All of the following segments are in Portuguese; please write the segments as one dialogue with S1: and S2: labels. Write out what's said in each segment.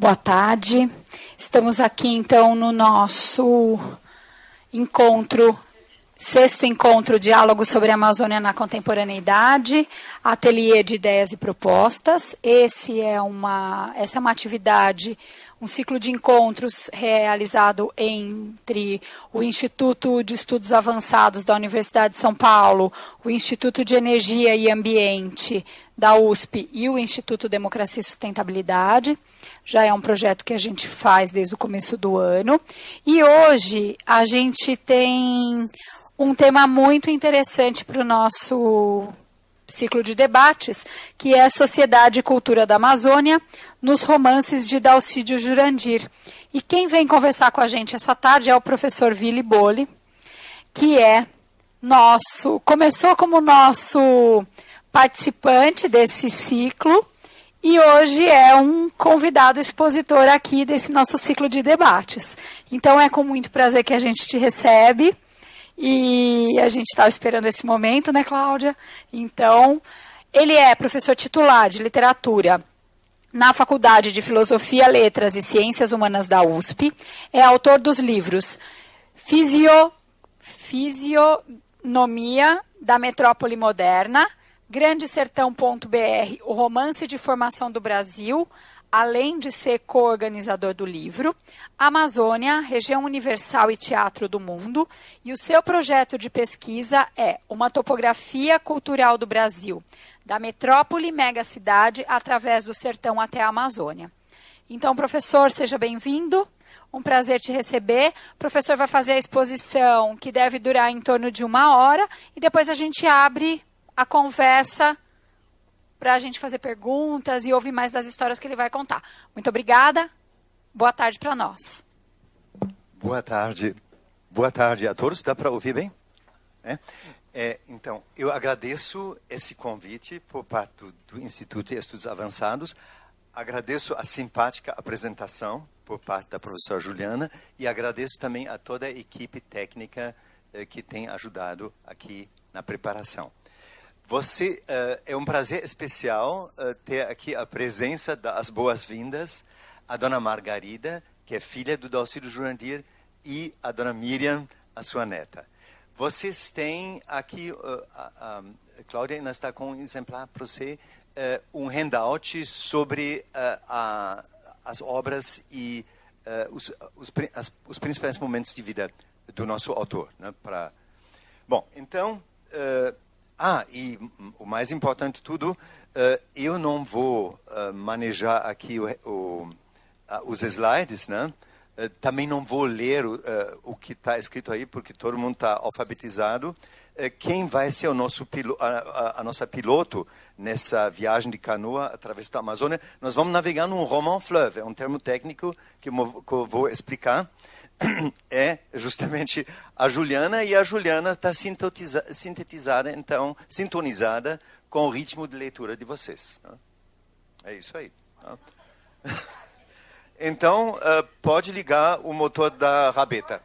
S1: Boa tarde. Estamos aqui, então, no nosso encontro, sexto encontro, Diálogo sobre a Amazônia na Contemporaneidade, ateliê de ideias e propostas. Essa é uma atividade, um ciclo de encontros realizado entre o Instituto de Estudos Avançados da Universidade de São Paulo, o Instituto de Energia e Ambiente da USP e o Instituto Democracia e Sustentabilidade. Já é um projeto que a gente faz desde o começo do ano. E hoje a gente tem um tema muito interessante para o nosso ciclo de debates, que é Sociedade e Cultura da Amazônia, nos romances de Dalcídio Jurandir. E quem vem conversar com a gente essa tarde é o professor Willy Bolle, que começou como nosso participante desse ciclo e hoje é um convidado expositor aqui desse nosso ciclo de debates. Então é com muito prazer que a gente te recebe. E a gente estava esperando esse momento, né, Cláudia? Então, ele é professor titular de literatura na Faculdade de Filosofia, Letras e Ciências Humanas da USP. É autor dos livros Fisionomia da Metrópole Moderna, Grande Sertão.br, o romance de formação do Brasil, além de ser co-organizador do livro, Amazônia, Região Universal e Teatro do Mundo, e o seu projeto de pesquisa é uma topografia cultural do Brasil, da metrópole megacidade através do sertão até a Amazônia. Então, professor, seja bem-vindo, um prazer te receber. O professor vai fazer a exposição, que deve durar em torno de 1 hora, e depois a gente abre a conversa para a gente fazer perguntas e ouvir mais das histórias que ele vai contar. Muito obrigada. Boa tarde para nós.
S2: Boa tarde. Boa tarde a todos. Dá para ouvir bem? Então, eu agradeço esse convite por parte do Instituto de Estudos Avançados. Agradeço a simpática apresentação por parte da professora Juliana e agradeço também a toda a equipe técnica que tem ajudado aqui na preparação. É um prazer especial ter aqui a presença das boas-vindas, a dona Margarida, que é filha do Dalcídio Jurandir, e a dona Miriam, a sua neta. Vocês têm aqui, Cláudia ainda está com um exemplar para você, um handout sobre as obras e os principais momentos de vida do nosso autor. Né, Bom, então... e o mais importante de tudo, eu não vou manejar aqui os slides, né? Também não vou ler o que está escrito aí, porque todo mundo está alfabetizado. Quem vai ser a nossa piloto nessa viagem de canoa através da Amazônia? Nós vamos navegar num roman fleuve, é um termo técnico que eu vou explicar. É justamente a Juliana, e a Juliana está sintetizada, então, sintonizada com o ritmo de leitura de vocês. Né? É isso aí. Né? Então, pode ligar o motor da rabeta.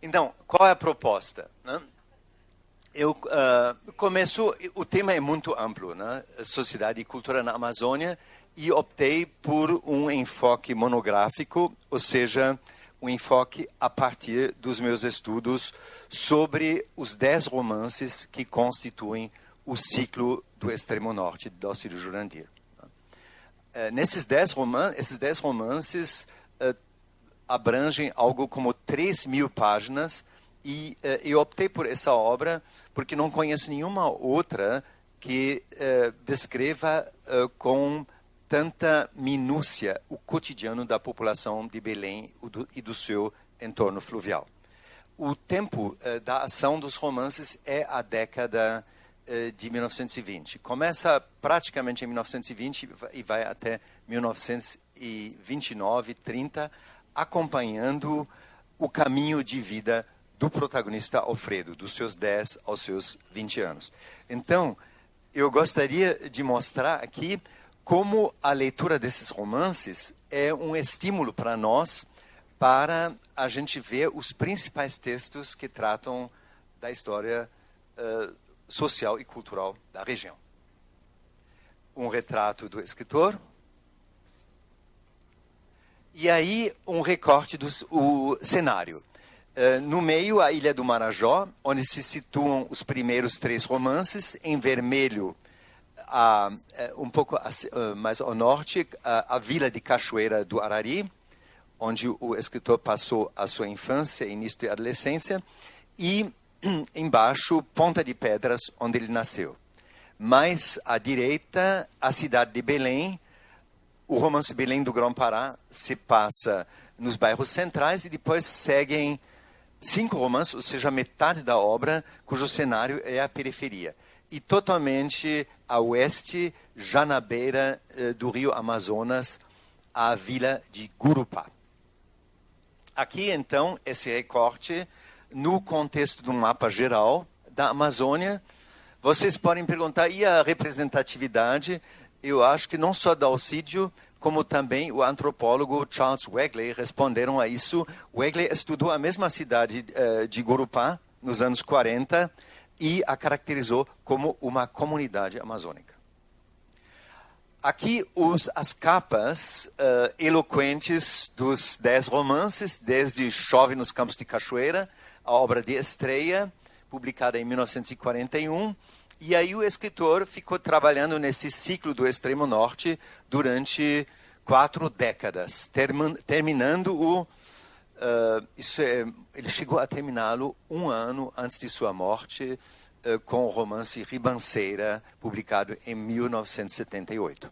S2: Então, qual é a proposta? Né? O tema é muito amplo, né? Sociedade e cultura na Amazônia, e optei por um enfoque monográfico, ou seja, um enfoque a partir dos meus estudos sobre os 10 romances que constituem o ciclo do Extremo Norte de Dalcídio Jurandir. Esses 10 romances abrangem algo como 3.000 páginas, e eu optei por essa obra porque não conheço nenhuma outra que descreva com tanta minúcia o cotidiano da população de Belém e do seu entorno fluvial. O tempo da ação dos romances é a década de 1920. Começa praticamente em 1920 e vai até 1929, 30, acompanhando o caminho de vida do protagonista Alfredo, dos seus 10 aos seus 20 anos. Então, eu gostaria de mostrar aqui como a leitura desses romances é um estímulo para nós, para a gente ver os principais textos que tratam da história social e cultural da região. Um retrato do escritor, E aí um recorte do cenário. No meio, a Ilha do Marajó, onde se situam os primeiros 3 romances. Em vermelho, um pouco mais ao norte, a vila de Cachoeira do Arari, onde o escritor passou a sua infância e início de adolescência. E embaixo, Ponta de Pedras, onde ele nasceu. Mais à direita, a cidade de Belém. O romance Belém do Grão-Pará se passa nos bairros centrais e depois seguem 5 romances, ou seja, metade da obra, cujo cenário é a periferia. E totalmente a oeste, já na beira do rio Amazonas, a vila de Gurupá. Aqui, então, esse recorte no contexto de um mapa geral da Amazônia. Vocês podem perguntar, e a representatividade? Eu acho que não só Dalcídio, como também o antropólogo Charles Wegley responderam a isso. Wegley estudou a mesma cidade de Gurupá nos anos 40 e a caracterizou como uma comunidade amazônica. Aqui as capas eloquentes dos 10 romances, desde Chove nos Campos de Cachoeira, a obra de estreia, publicada em 1941, e aí o escritor ficou trabalhando nesse ciclo do Extremo Norte durante 4 décadas, terminando ele chegou a terminá-lo 1 ano antes de sua morte, com o romance Ribanceira, publicado em 1978.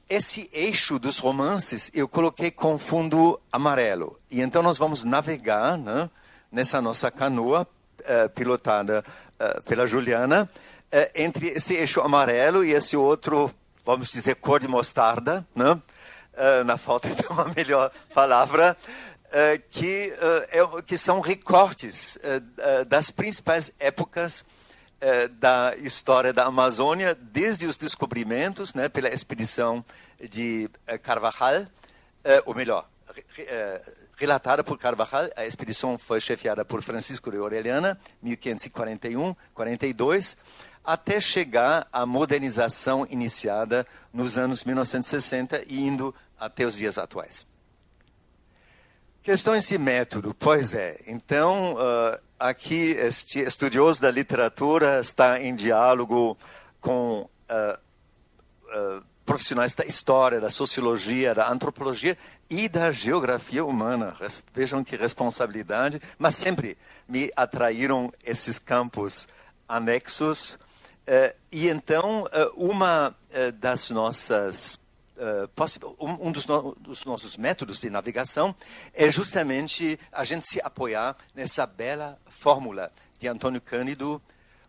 S2: Esse eixo dos romances eu coloquei com fundo amarelo. E então nós vamos navegar, né, nessa nossa canoa, pilotada pela Juliana, entre esse eixo amarelo e esse outro, vamos dizer, cor de mostarda, né? Na falta de uma melhor palavra, que são recortes das principais épocas da história da Amazônia, desde os descobrimentos, né, pela expedição de Carvajal, ou melhor, relatada por Carvajal. A expedição foi chefiada por Francisco de Orellana, 1541-42, até chegar à modernização iniciada nos anos 1960 e indo até os dias atuais. Questões de método, pois é. Então, aqui este estudioso da literatura está em diálogo com profissionais da história, da sociologia, da antropologia e da geografia humana. Vejam que responsabilidade, mas sempre me atraíram esses campos anexos. E então, uma das nossas dos nossos métodos de navegação é justamente a gente se apoiar nessa bela fórmula de Antônio Cândido,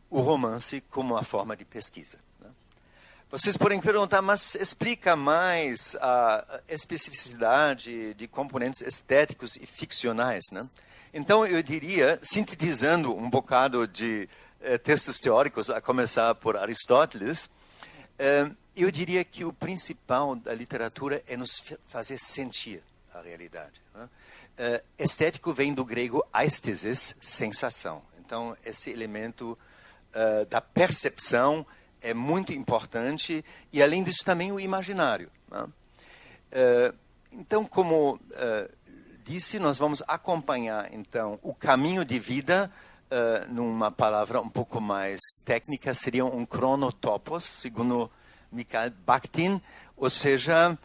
S2: o romance como uma forma de pesquisa. Vocês podem perguntar, mas explica mais a especificidade de componentes estéticos e ficcionais, né? Então, eu diria, sintetizando um bocado de textos teóricos, a começar por Aristóteles, eu diria que o principal da literatura é nos fazer sentir a realidade, né? Estético vem do grego aesthesis, sensação. Então, esse elemento da percepção é muito importante, e além disso também o imaginário, né? Então, como disse, nós vamos acompanhar então o caminho de vida, numa palavra um pouco mais técnica, seria um cronotopos, segundo Mikhail Bakhtin, ou seja,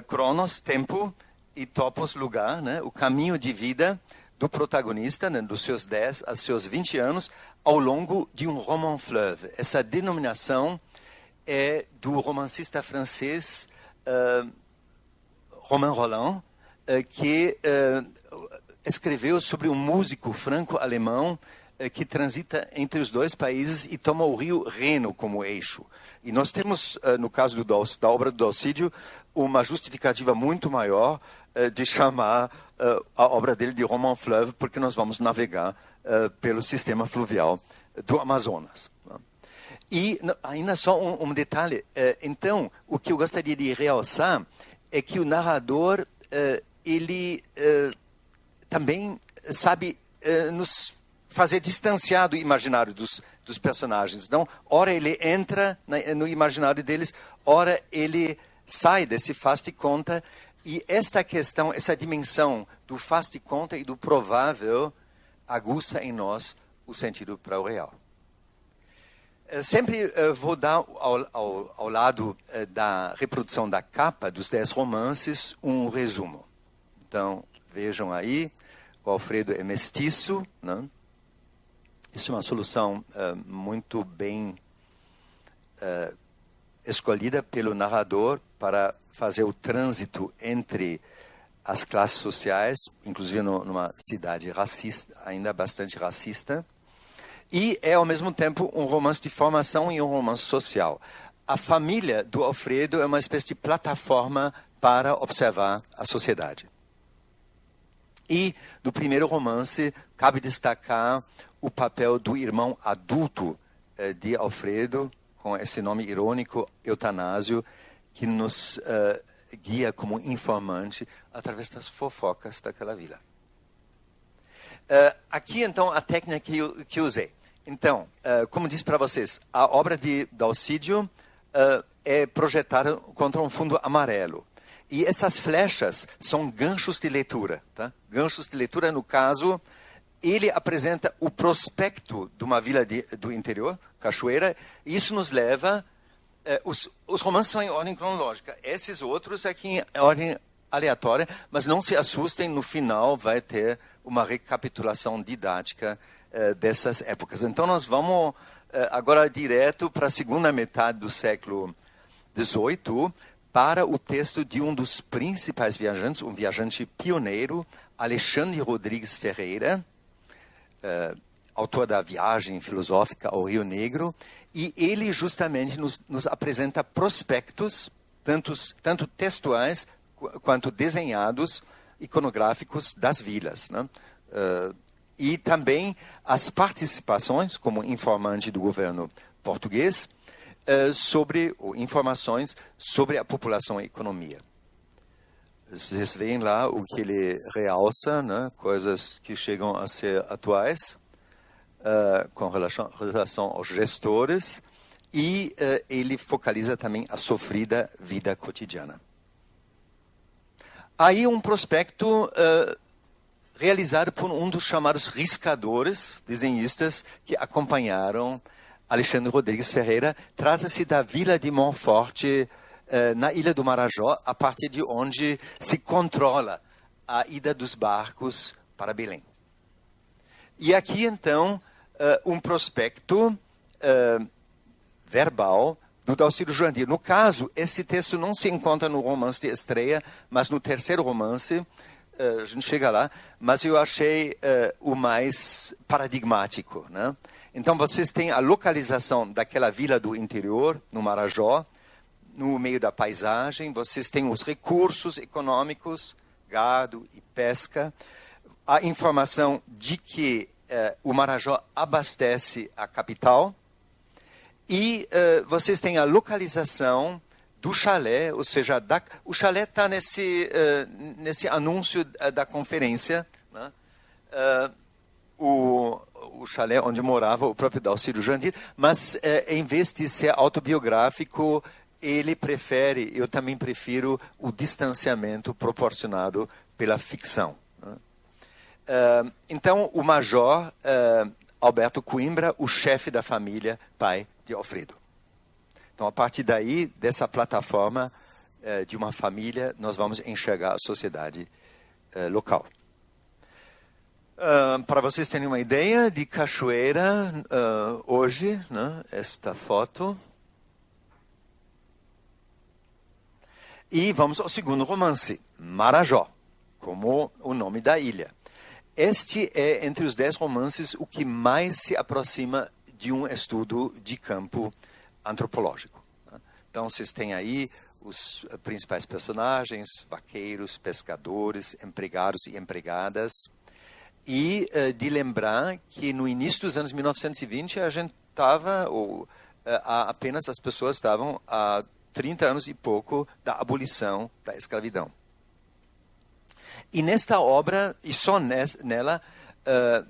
S2: cronos, tempo, e topos, lugar, né? O caminho de vida do protagonista, né, dos seus 10 aos seus 20 anos, ao longo de um roman fleuve. Essa denominação é do romancista francês Romain Rolland, que escreveu sobre um músico franco-alemão que transita entre os dois países e toma o rio Reno como eixo. E nós temos, no caso da obra do Dalcídio, uma justificativa muito maior de chamar a obra dele de roman fleuve, porque nós vamos navegar pelo sistema fluvial do Amazonas. E ainda só um detalhe. Então, o que eu gostaria de realçar é que o narrador, ele também sabe nos fazer distanciar do imaginário dos personagens. Então, ora ele entra no imaginário deles, ora ele sai desse faz de conta e esta questão, essa dimensão do faz de conta e do provável aguça em nós o sentido para o real. Sempre vou dar ao lado da reprodução da capa dos 10 romances um resumo. Então, vejam aí, o Alfredo é mestiço, né? Isso é uma solução muito bem escolhida pelo narrador para fazer o trânsito entre as classes sociais, inclusive numa cidade racista, ainda bastante racista, e é ao mesmo tempo um romance de formação e um romance social. A família do Alfredo é uma espécie de plataforma para observar a sociedade. E do primeiro romance cabe destacar o papel do irmão adulto de Alfredo, com esse nome irônico, Eutanásio, que nos guia como informante através das fofocas daquela vila. Aqui, então, a técnica que usei. Então, como disse para vocês, a obra de Dalcídio é projetada contra um fundo amarelo. E essas flechas são ganchos de leitura. Tá? Ganchos de leitura, no caso, ele apresenta o prospecto de uma vila do interior, Cachoeira, e isso nos leva... Os romances são em ordem cronológica. Esses outros aqui em ordem aleatória, mas não se assustem, no final vai ter uma recapitulação didática dessas épocas. Então nós vamos agora direto para a segunda metade do século XVIII, para o texto de um dos principais viajantes, um viajante pioneiro, Alexandre Rodrigues Ferreira, autor da Viagem Filosófica ao Rio Negro, e ele justamente nos apresenta prospectos, tanto textuais quanto desenhados, iconográficos das vilas, né? E também as participações, como informante do governo português, informações sobre a população e a economia. Vocês veem lá o que ele realça, né? Coisas que chegam a ser atuais, com relação aos gestores, e ele focaliza também a sofrida vida cotidiana. Aí um prospecto realizado por um dos chamados riscadores, desenhistas, que acompanharam Alexandre Rodrigues Ferreira. Trata-se da vila de Monforte, na Ilha do Marajó, a partir de onde se controla a ida dos barcos para Belém. E aqui, então, um prospecto verbal do Dalcídio Jurandir. No caso, esse texto não se encontra no romance de estreia, mas no terceiro romance, a gente chega lá, mas eu achei o mais paradigmático, né? Então, vocês têm a localização daquela vila do interior, no Marajó, no meio da paisagem, vocês têm os recursos econômicos, gado e pesca, a informação de que o Marajó abastece a capital, e vocês têm a localização do chalé, ou seja, o chalé está nesse anúncio da conferência, né? O chalé onde morava o próprio Dalcídio Jurandir, mas em vez de ser autobiográfico, ele prefere, eu também prefiro, o distanciamento proporcionado pela ficção. Né? Então, o major Alberto Coimbra, o chefe da família, pai de Alfredo. Então, a partir daí, dessa plataforma de uma família, nós vamos enxergar a sociedade local. Para vocês terem uma ideia de Cachoeira, hoje, né, esta foto. E vamos ao segundo romance, Marajó, como o nome da ilha. Este é, entre os 10 romances, o que mais se aproxima de um estudo de campo antropológico. Então, vocês têm aí os principais personagens, vaqueiros, pescadores, empregados e empregadas. E de lembrar que no início dos anos 1920, a gente estava, apenas as pessoas estavam há 30 anos e pouco da abolição da escravidão. E nesta obra, e só nela,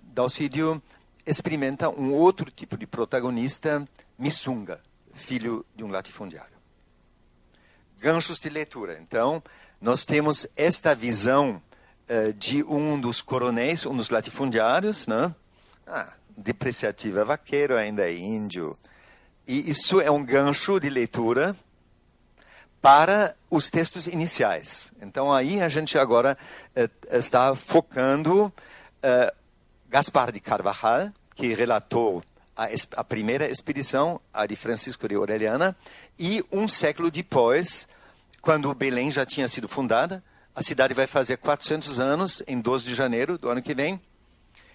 S2: Dalcídio experimenta um outro tipo de protagonista, Missunga, filho de um latifundiário. ganchos de leitura. Então, nós temos esta visão de um dos coronéis, um dos latifundiários, né? Depreciativo é vaqueiro, ainda é índio. E isso é um gancho de leitura para os textos iniciais. Então, aí a gente agora está focando Gaspar de Carvajal, que relatou a primeira expedição, a de Francisco de Orellana, e um século depois, quando Belém já tinha sido fundada, a cidade vai fazer 400 anos, em 12 de janeiro do ano que vem.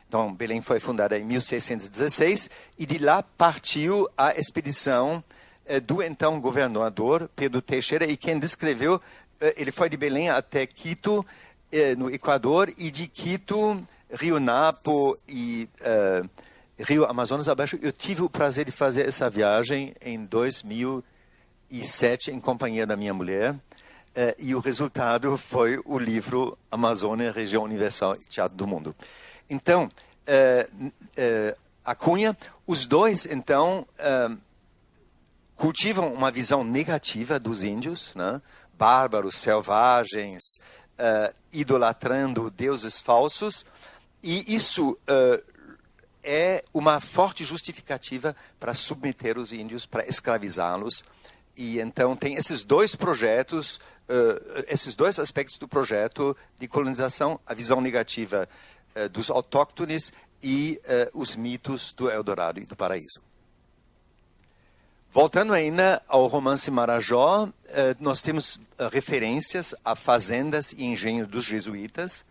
S2: Então, Belém foi fundada em 1616, e de lá partiu a expedição do então governador Pedro Teixeira, e quem descreveu, ele foi de Belém até Quito, no Equador, e de Quito, Rio Napo e Rio Amazonas abaixo. Eu tive o prazer de fazer essa viagem em 2007 em companhia da minha mulher, e o resultado foi o livro Amazônia, Região Universal e Teatro do Mundo. Então, a Cunha, os dois, então, cultivam uma visão negativa dos índios, né? Bárbaros, selvagens, idolatrando deuses falsos, e isso é uma forte justificativa para submeter os índios, para escravizá-los. E então tem esses dois projetos, esses dois aspectos do projeto de colonização, a visão negativa dos autóctones e os mitos do Eldorado e do Paraíso. Voltando ainda ao romance Marajó, nós temos referências a fazendas e engenhos dos jesuítas,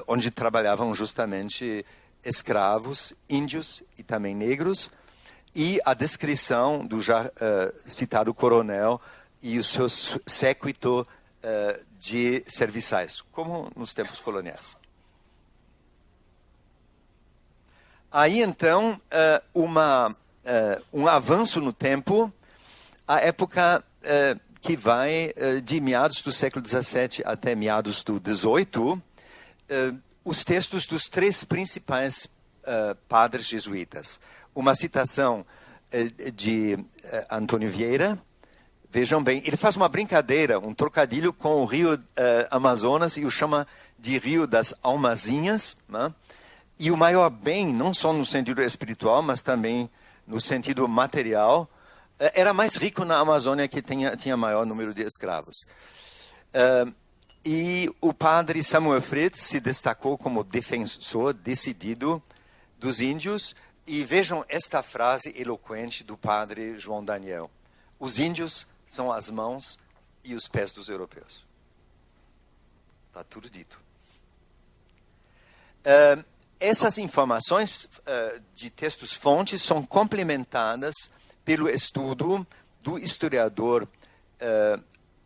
S2: onde trabalhavam justamente escravos, índios e também negros, e a descrição do já citado coronel e o seu séquito de serviçais, como nos tempos coloniais. Aí, então, um avanço no tempo, a época que vai de meados do século XVII até meados do XVIII, os textos dos três principais padres jesuítas. Uma citação de Antônio Vieira. Vejam bem, ele faz uma brincadeira, um trocadilho com o rio Amazonas e o chama de Rio das Almazinhas, né? E o maior bem, não só no sentido espiritual, mas também no sentido material, era mais rico na Amazônia, que tinha maior número de escravos. E o padre Samuel Fritz se destacou como defensor decidido dos índios. E vejam esta frase eloquente do padre João Daniel: os índios são as mãos e os pés dos europeus. Está tudo dito. Essas informações de textos-fontes são complementadas pelo estudo do historiador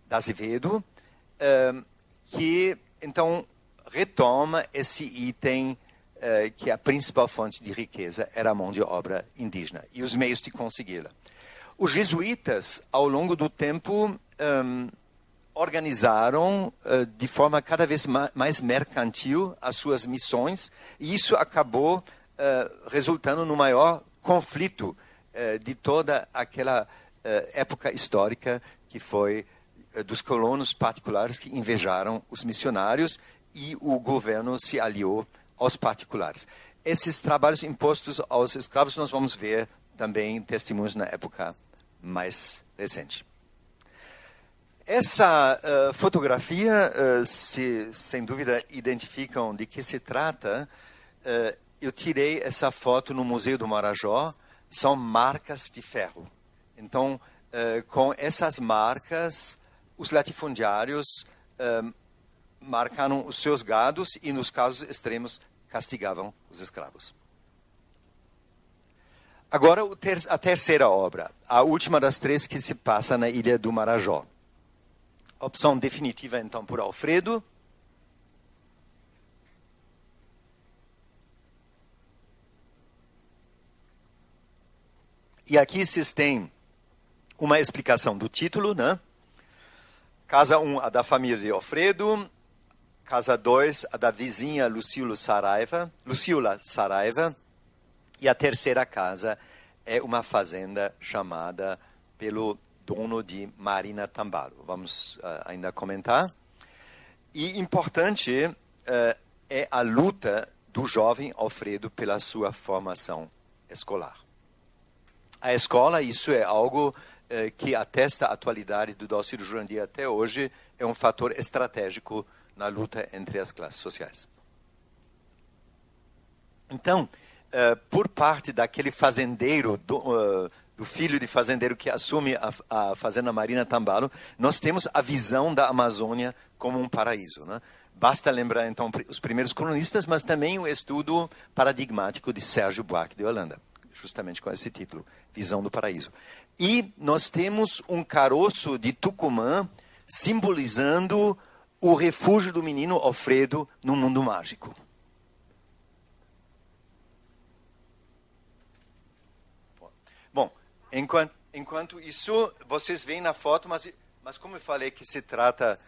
S2: Azevedo, que, então, retoma esse item que a principal fonte de riqueza era a mão de obra indígena e os meios de consegui-la. Os jesuítas, ao longo do tempo, organizaram de forma cada vez mais mercantil as suas missões, e isso acabou resultando no maior conflito de toda aquela época histórica, que foi dos colonos particulares que invejaram os missionários, e o governo se aliou aos particulares. Esses trabalhos impostos aos escravos nós vamos ver também testemunhos na época mais recente. Essa fotografia, sem dúvida identificam de que se trata. Eu tirei essa foto no Museu do Marajó, são marcas de ferro. Então, com essas marcas, os latifundiários marcaram os seus gados e, nos casos extremos, castigavam os escravos. Agora, a terceira obra, a última das três, que se passa na Ilha do Marajó. Opção definitiva, então, por Alfredo. E aqui vocês têm uma explicação do título, né? Casa 1, a da família de Alfredo. Casa 2, a da vizinha Lucila Saraiva. E a terceira casa é uma fazenda chamada pelo dono de Marina Tambalo. Vamos ainda comentar. E importante é a luta do jovem Alfredo pela sua formação escolar. A escola, isso é algo que atesta a atualidade do Dalcídio Jurandir até hoje, é um fator estratégico na luta entre as classes sociais. Então, por parte daquele fazendeiro, do filho de fazendeiro que assume a fazenda Marina Tambalo, nós temos a visão da Amazônia como um paraíso, né? Basta lembrar, então, os primeiros cronistas, mas também o estudo paradigmático de Sérgio Buarque de Holanda, justamente com esse título, Visão do Paraíso. E nós temos um caroço de Tucumã simbolizando o refúgio do menino Alfredo no mundo mágico. Bom, enquanto isso, vocês veem na foto, mas como eu falei que se trata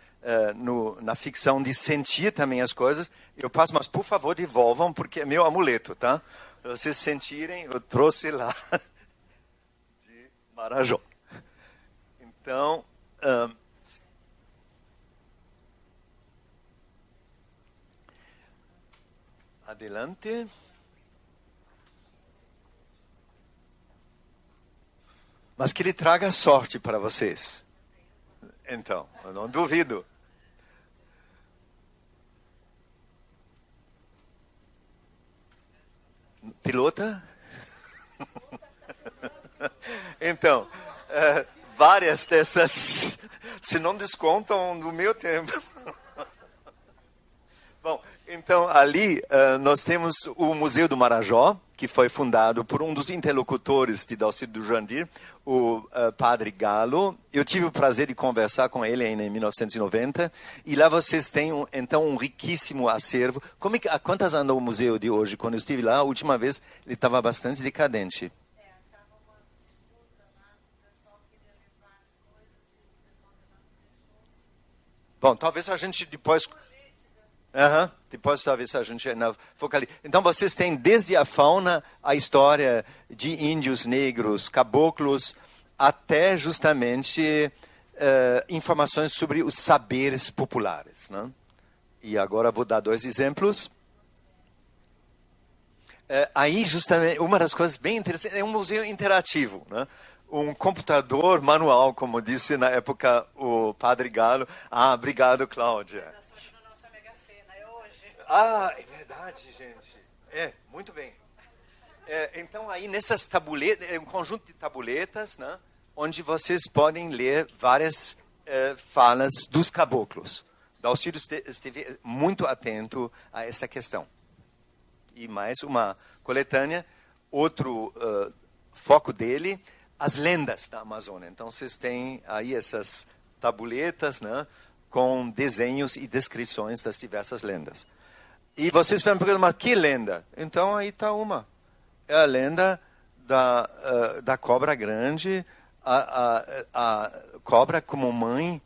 S2: na ficção de sentir também as coisas, eu passo, mas por favor devolvam, porque é meu amuleto, tá? Para vocês sentirem, eu trouxe lá de Marajó. Então, adelante. Mas que ele traga sorte para vocês. Então, eu não duvido. Pilota? Então, várias dessas, se não descontam do meu tempo. Bom, então ali nós temos o Museu do Marajó, que foi fundado por um dos interlocutores de Dalcídio Jurandir, o Padre Galo. Eu tive o prazer de conversar com ele ainda em 1990, e lá vocês têm então um riquíssimo acervo. A quantas andou o museu de hoje? Quando eu estive lá, a última vez, ele estava bastante decadente. Bom, talvez a gente depois... Depois talvez a gente focalize. Então vocês têm desde a fauna, a história de índios negros, caboclos, até justamente informações sobre os saberes populares, né? E agora vou dar 2 exemplos. Aí justamente uma das coisas bem interessantes é um museu interativo, né? Um computador manual, como disse na época o Padre Galo. Obrigado, Cláudia. É verdade, gente. Muito bem. Então, aí nessas tabuletas, um conjunto de tabuletas, né, onde vocês podem ler várias falas dos caboclos. Dalcídio esteve muito atento a essa questão. E mais uma coletânea, outro foco dele, as lendas da Amazônia. Então, vocês têm aí essas tabuletas, né, com desenhos e descrições das diversas lendas. E vocês vão perguntar, mas que lenda? Então aí está uma. É a lenda da cobra grande, a cobra como mãe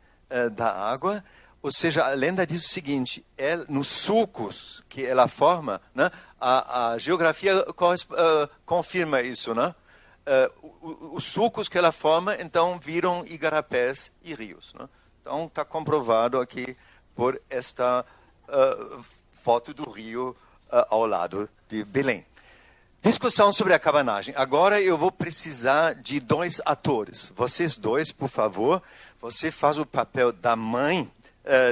S2: da água. Ou seja, a lenda diz o seguinte, nos sulcos que ela forma, né, a geografia confirma isso, né? Os sulcos que ela forma, então, viram igarapés e rios, né? Então, está comprovado aqui por esta... foto do rio ao lado de Belém. Discussão sobre a cabanagem. Agora eu vou precisar de 2 atores. Vocês 2, por favor. Você faz o papel da mãe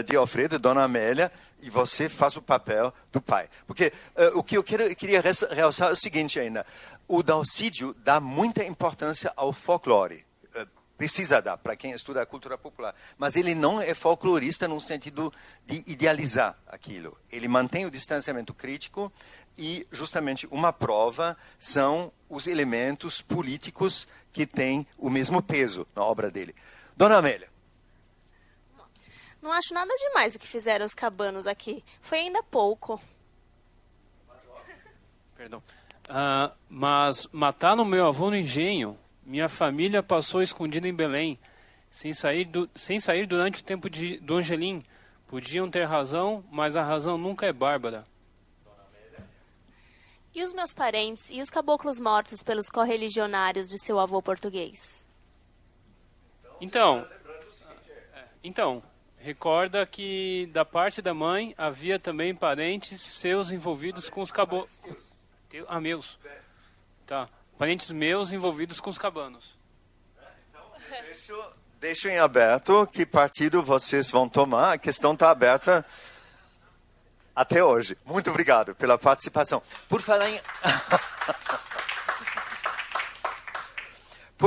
S2: de Alfredo, Dona Amélia, e você faz o papel do pai. Porque o que eu queria realçar é o seguinte ainda. O Dalcídio dá muita importância ao folclore. Precisa dar, para quem estuda a cultura popular. Mas ele não é folclorista no sentido de idealizar aquilo. Ele mantém o distanciamento crítico e, justamente, uma prova são os elementos políticos que têm o mesmo peso na obra dele. Dona Amélia.
S3: Não acho nada demais o que fizeram os cabanos aqui. Foi ainda pouco.
S4: Perdão. Mas mataram meu avô no engenho. Minha família passou escondida em Belém, sem sair durante o tempo do Angelim. Podiam ter razão, mas a razão nunca é bárbara.
S3: E os meus parentes e os caboclos mortos pelos correligionários de seu avô português?
S2: Então,
S4: Então, recorda que da parte da mãe havia também parentes seus envolvidos com os cabanos. Meus. Tá. Parentes meus envolvidos com os cabanos.
S2: Então, deixo em aberto que partido vocês vão tomar. A questão está aberta até hoje. Muito obrigado pela participação. Por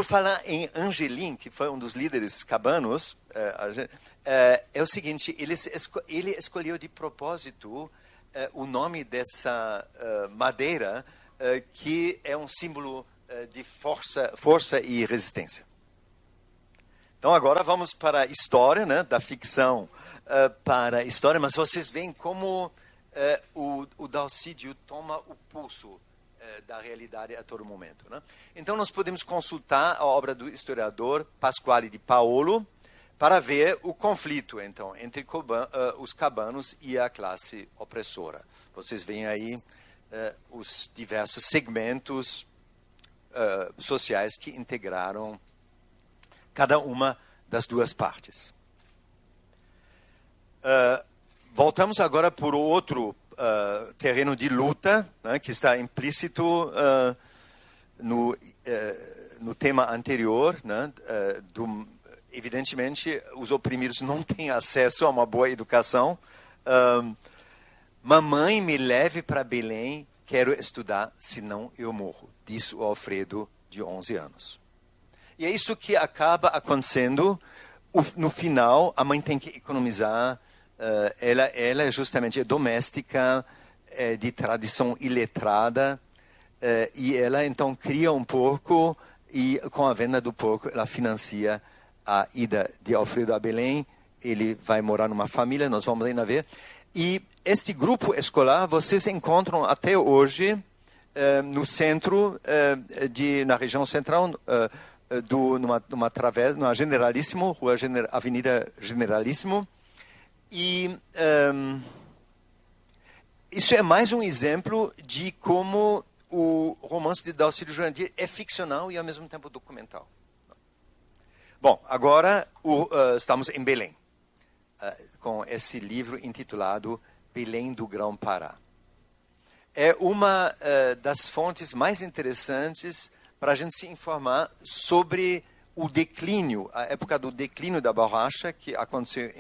S2: falar em Angelim, que foi um dos líderes cabanos, é o seguinte, ele escolheu de propósito o nome dessa madeira, que é um símbolo de força e resistência. Então agora vamos para a história, né, da ficção para a história, mas vocês veem como o Dalcídio toma o pulso da realidade a todo momento, né? Então nós podemos consultar a obra do historiador Pasquale di Paolo para ver o conflito então entre os cabanos e a classe opressora. Vocês veem aí os diversos segmentos sociais que integraram cada uma das duas partes. Voltamos agora para o outro terreno de luta, né, que está implícito no tema anterior, né, evidentemente, os oprimidos não têm acesso a uma boa educação. Mamãe, me leve para Belém, quero estudar, senão eu morro, disse o Alfredo, de 11 anos. E é isso que acaba acontecendo. No final, a mãe tem que economizar. Ela é justamente doméstica, de tradição iletrada, e ela então cria um porco e com a venda do porco ela financia a ida de Alfredo a Belém. Ele vai morar numa família, nós vamos ainda ver. E este grupo escolar vocês encontram até hoje no centro, na região central, numa Generalíssimo, Avenida Generalíssimo. E isso é mais um exemplo de como o romance de Dalcídio Jurandir é ficcional e ao mesmo tempo documental. Bom, agora estamos em Belém, com esse livro intitulado Belém do Grão-Pará. É uma das fontes mais interessantes para a gente se informar sobre o declínio, a época do declínio da borracha, que aconteceu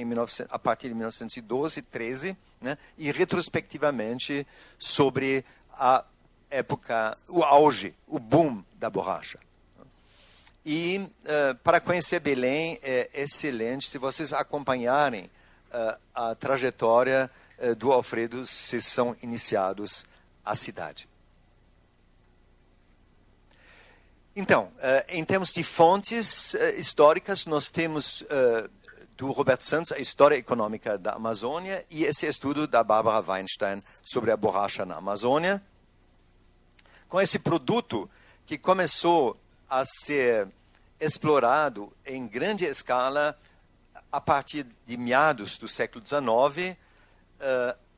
S2: a partir de 1912, 13, né? E retrospectivamente sobre a época, o auge, o boom da borracha. E para conhecer Belém é excelente se vocês acompanharem a trajetória do Alfredo, se são iniciados à cidade. Então, em termos de fontes históricas, nós temos do Roberto Santos a História Econômica da Amazônia e esse estudo da Bárbara Weinstein sobre a borracha na Amazônia. Com esse produto que começou a ser explorado em grande escala a partir de meados do século XIX,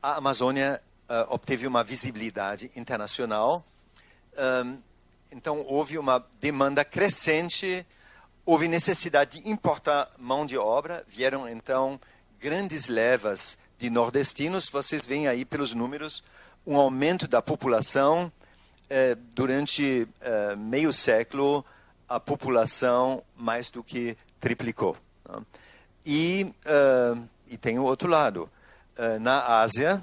S2: a Amazônia obteve uma visibilidade internacional. Então, houve uma demanda crescente, houve necessidade de importar mão de obra, vieram, então, grandes levas de nordestinos. Vocês veem aí, pelos números, um aumento da população. Durante meio século, a população mais do que triplicou. E tem o outro lado. Na Ásia,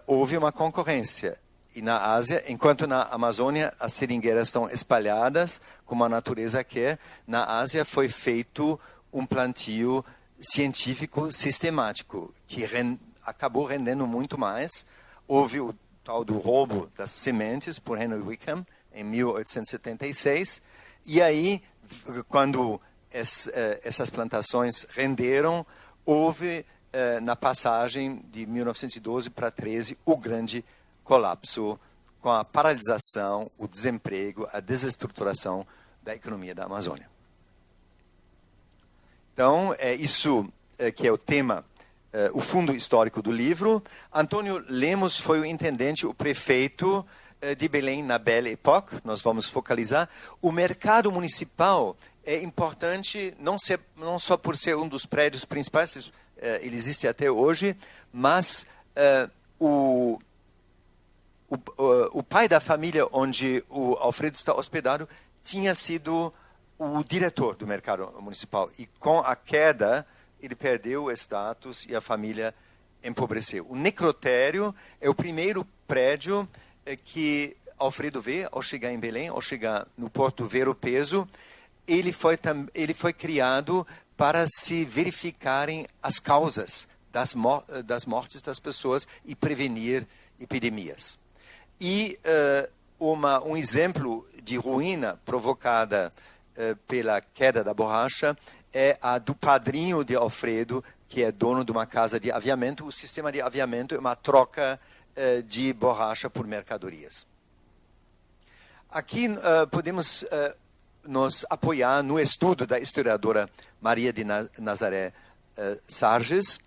S2: houve uma concorrência. E na Ásia, enquanto na Amazônia as seringueiras estão espalhadas, como a natureza quer, na Ásia foi feito um plantio científico sistemático, que acabou rendendo muito mais. Houve o tal do roubo das sementes por Henry Wickham, em 1876. E aí, quando essas plantações renderam, houve, na passagem de 1912 para 13, o grande colapso, com a paralisação, o desemprego, a desestruturação da economia da Amazônia. Então, é isso que é o tema, o fundo histórico do livro. Antônio Lemos foi o intendente, o prefeito de Belém na Belle Époque, nós vamos focalizar. O mercado municipal é importante não só por ser um dos prédios principais, ele existe até hoje, mas o pai da família onde o Alfredo está hospedado tinha sido o diretor do mercado municipal. E com a queda, ele perdeu o status e a família empobreceu. O necrotério é o primeiro prédio que Alfredo vê ao chegar em Belém, ao chegar no Porto Ver o Peso. Ele foi criado para se verificarem as causas das mortes das pessoas e prevenir epidemias. E um exemplo de ruína provocada pela queda da borracha é a do padrinho de Alfredo, que é dono de uma casa de aviamento. O sistema de aviamento é uma troca de borracha por mercadorias. Aqui podemos nos apoiar no estudo da historiadora Maria de Nazaré Sarges,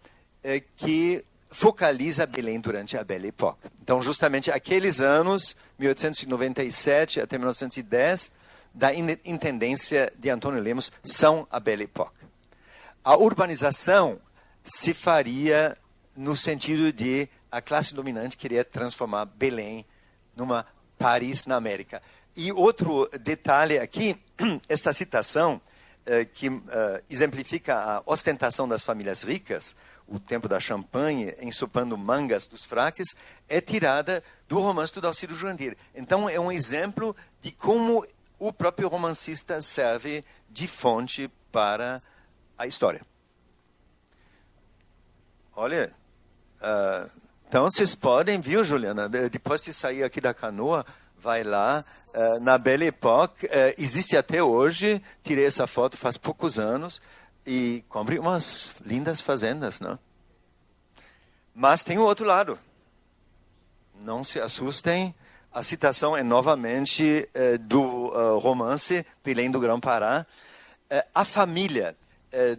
S2: que focaliza Belém durante a Belle Époque. Então, justamente aqueles anos, 1897 até 1910, da intendência de Antônio Lemos, são a Belle Époque. A urbanização se faria no sentido de a classe dominante querer transformar Belém numa Paris na América. E outro detalhe aqui, esta citação que exemplifica a ostentação das famílias ricas, o tempo da champanhe, ensopando mangas dos fraques, é tirada do romance do Dalcídio Jurandir. Então, é um exemplo de como o próprio romancista serve de fonte para a história. Olha, então vocês podem, viu, Juliana? Depois de sair aqui da canoa, vai lá na Belle Époque. Existe até hoje, tirei essa foto faz poucos anos, e compre umas lindas fazendas, não? Mas tem o outro lado. Não se assustem. A citação é novamente do romance Belém do Grão-Pará. A família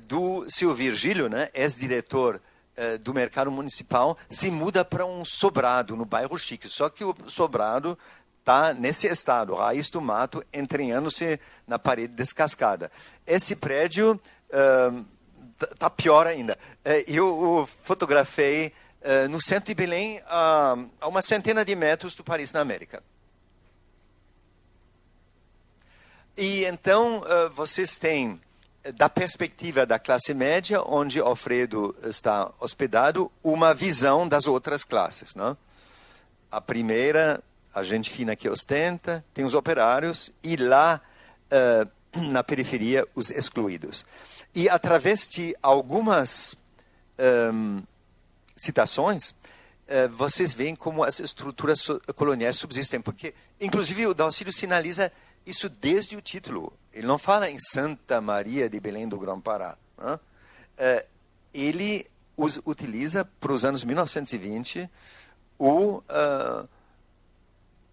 S2: do seu Virgílio, né, ex-diretor do mercado municipal, se muda para um sobrado no bairro Chique. Só que o sobrado está nesse estado, raiz do mato, entranhando-se na parede descascada. Esse prédio está pior ainda. Eu o fotografei no centro de Belém, a uma centena de metros do Paris na América. E então vocês têm, da perspectiva da classe média, onde Alfredo está hospedado, uma visão das outras classes, não? A primeira, a gente fina que ostenta, tem os operários, e lá na periferia, os excluídos. E através de algumas citações, vocês veem como as estruturas coloniais subsistem, porque, inclusive, o Dalcídio sinaliza isso desde o título. Ele não fala em Santa Maria de Belém do Grão-Pará. Ele utiliza, para os anos 1920,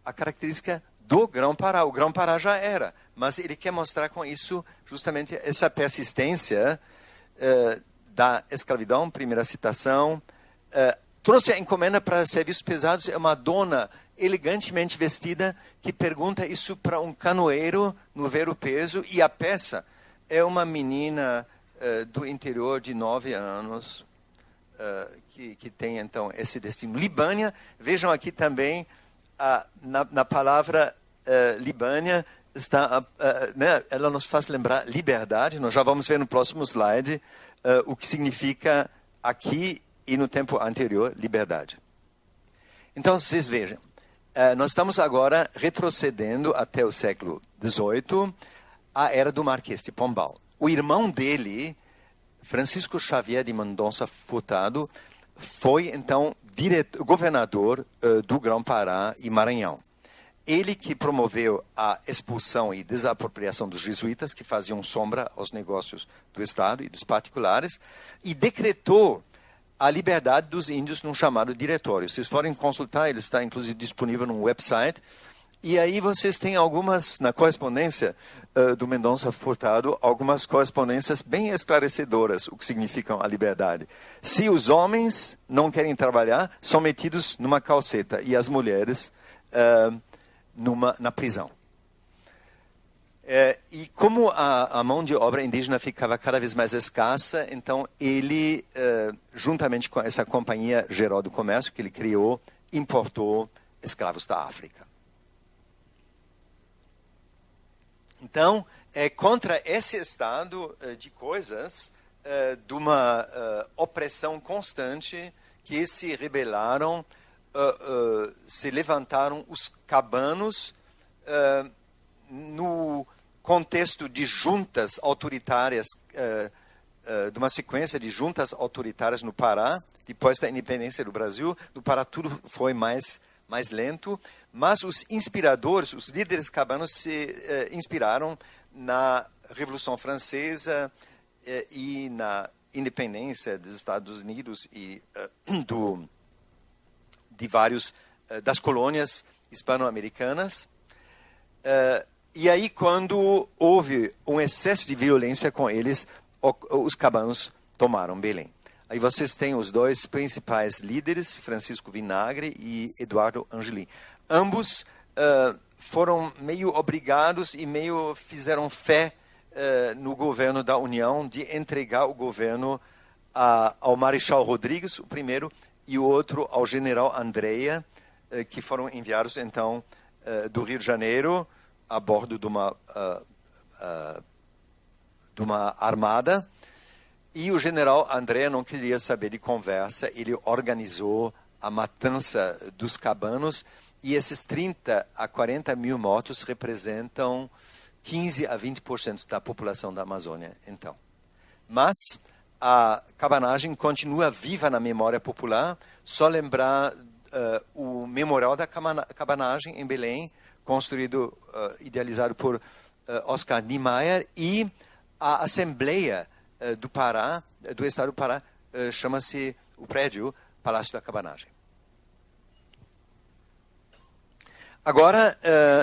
S2: a característica do Grão-Pará. O Grão-Pará já era, mas ele quer mostrar com isso justamente essa persistência da escravidão, primeira citação. Trouxe a encomenda para serviços pesados, é uma dona elegantemente vestida que pergunta isso para um canoeiro no Ver o Peso, e a peça é uma menina do interior de 9 anos que tem então esse destino. Libânia, vejam aqui também na palavra Libânia está, né, ela nos faz lembrar liberdade. Nós já vamos ver no próximo slide o que significa aqui e no tempo anterior liberdade. Então vocês vejam, nós estamos agora retrocedendo até o século XVIII, a era do Marquês de Pombal. O irmão dele, Francisco Xavier de Mendonça Furtado, foi então governador do Grão-Pará e Maranhão. Ele que promoveu a expulsão e desapropriação dos jesuítas, que faziam sombra aos negócios do Estado e dos particulares, e decretou a liberdade dos índios num chamado diretório. Vocês forem consultar, ele está inclusive disponível no website. E aí vocês têm algumas, na correspondência do Mendonça Furtado, algumas correspondências bem esclarecedoras, o que significam a liberdade. Se os homens não querem trabalhar, são metidos numa calceta, e as mulheres na prisão. E como a mão de obra indígena ficava cada vez mais escassa, então ele, juntamente com essa companhia geral do comércio que ele criou, importou escravos da África. Então, é contra esse estado de coisas, de uma opressão constante, que se rebelaram, se levantaram os cabanos no contexto de juntas autoritárias, de uma sequência de juntas autoritárias no Pará, depois da independência do Brasil. No Pará tudo foi mais lento, mas os inspiradores, os líderes cabanos se inspiraram na Revolução Francesa e na independência dos Estados Unidos e de vários das colônias hispano-americanas. E aí, quando houve um excesso de violência com eles, os cabanos tomaram Belém. Aí vocês têm os dois principais líderes, Francisco Vinagre e Eduardo Angelim. Ambos foram meio obrigados e meio fizeram fé no governo da União de entregar o governo ao Marechal Rodrigues, o primeiro, e o outro ao General Andréa, que foram enviados, então, do Rio de Janeiro, a bordo de uma armada. E o General Andréa não queria saber de conversa, ele organizou a matança dos cabanos, e esses 30 a 40 mil mortos representam 15 a 20% da população da Amazônia, então. Mas a cabanagem continua viva na memória popular. Só lembrar o Memorial da Cabanagem em Belém, construído, idealizado por Oscar Niemeyer, e a Assembleia do Pará, do Estado do Pará, chama-se o prédio Palácio da Cabanagem. Agora,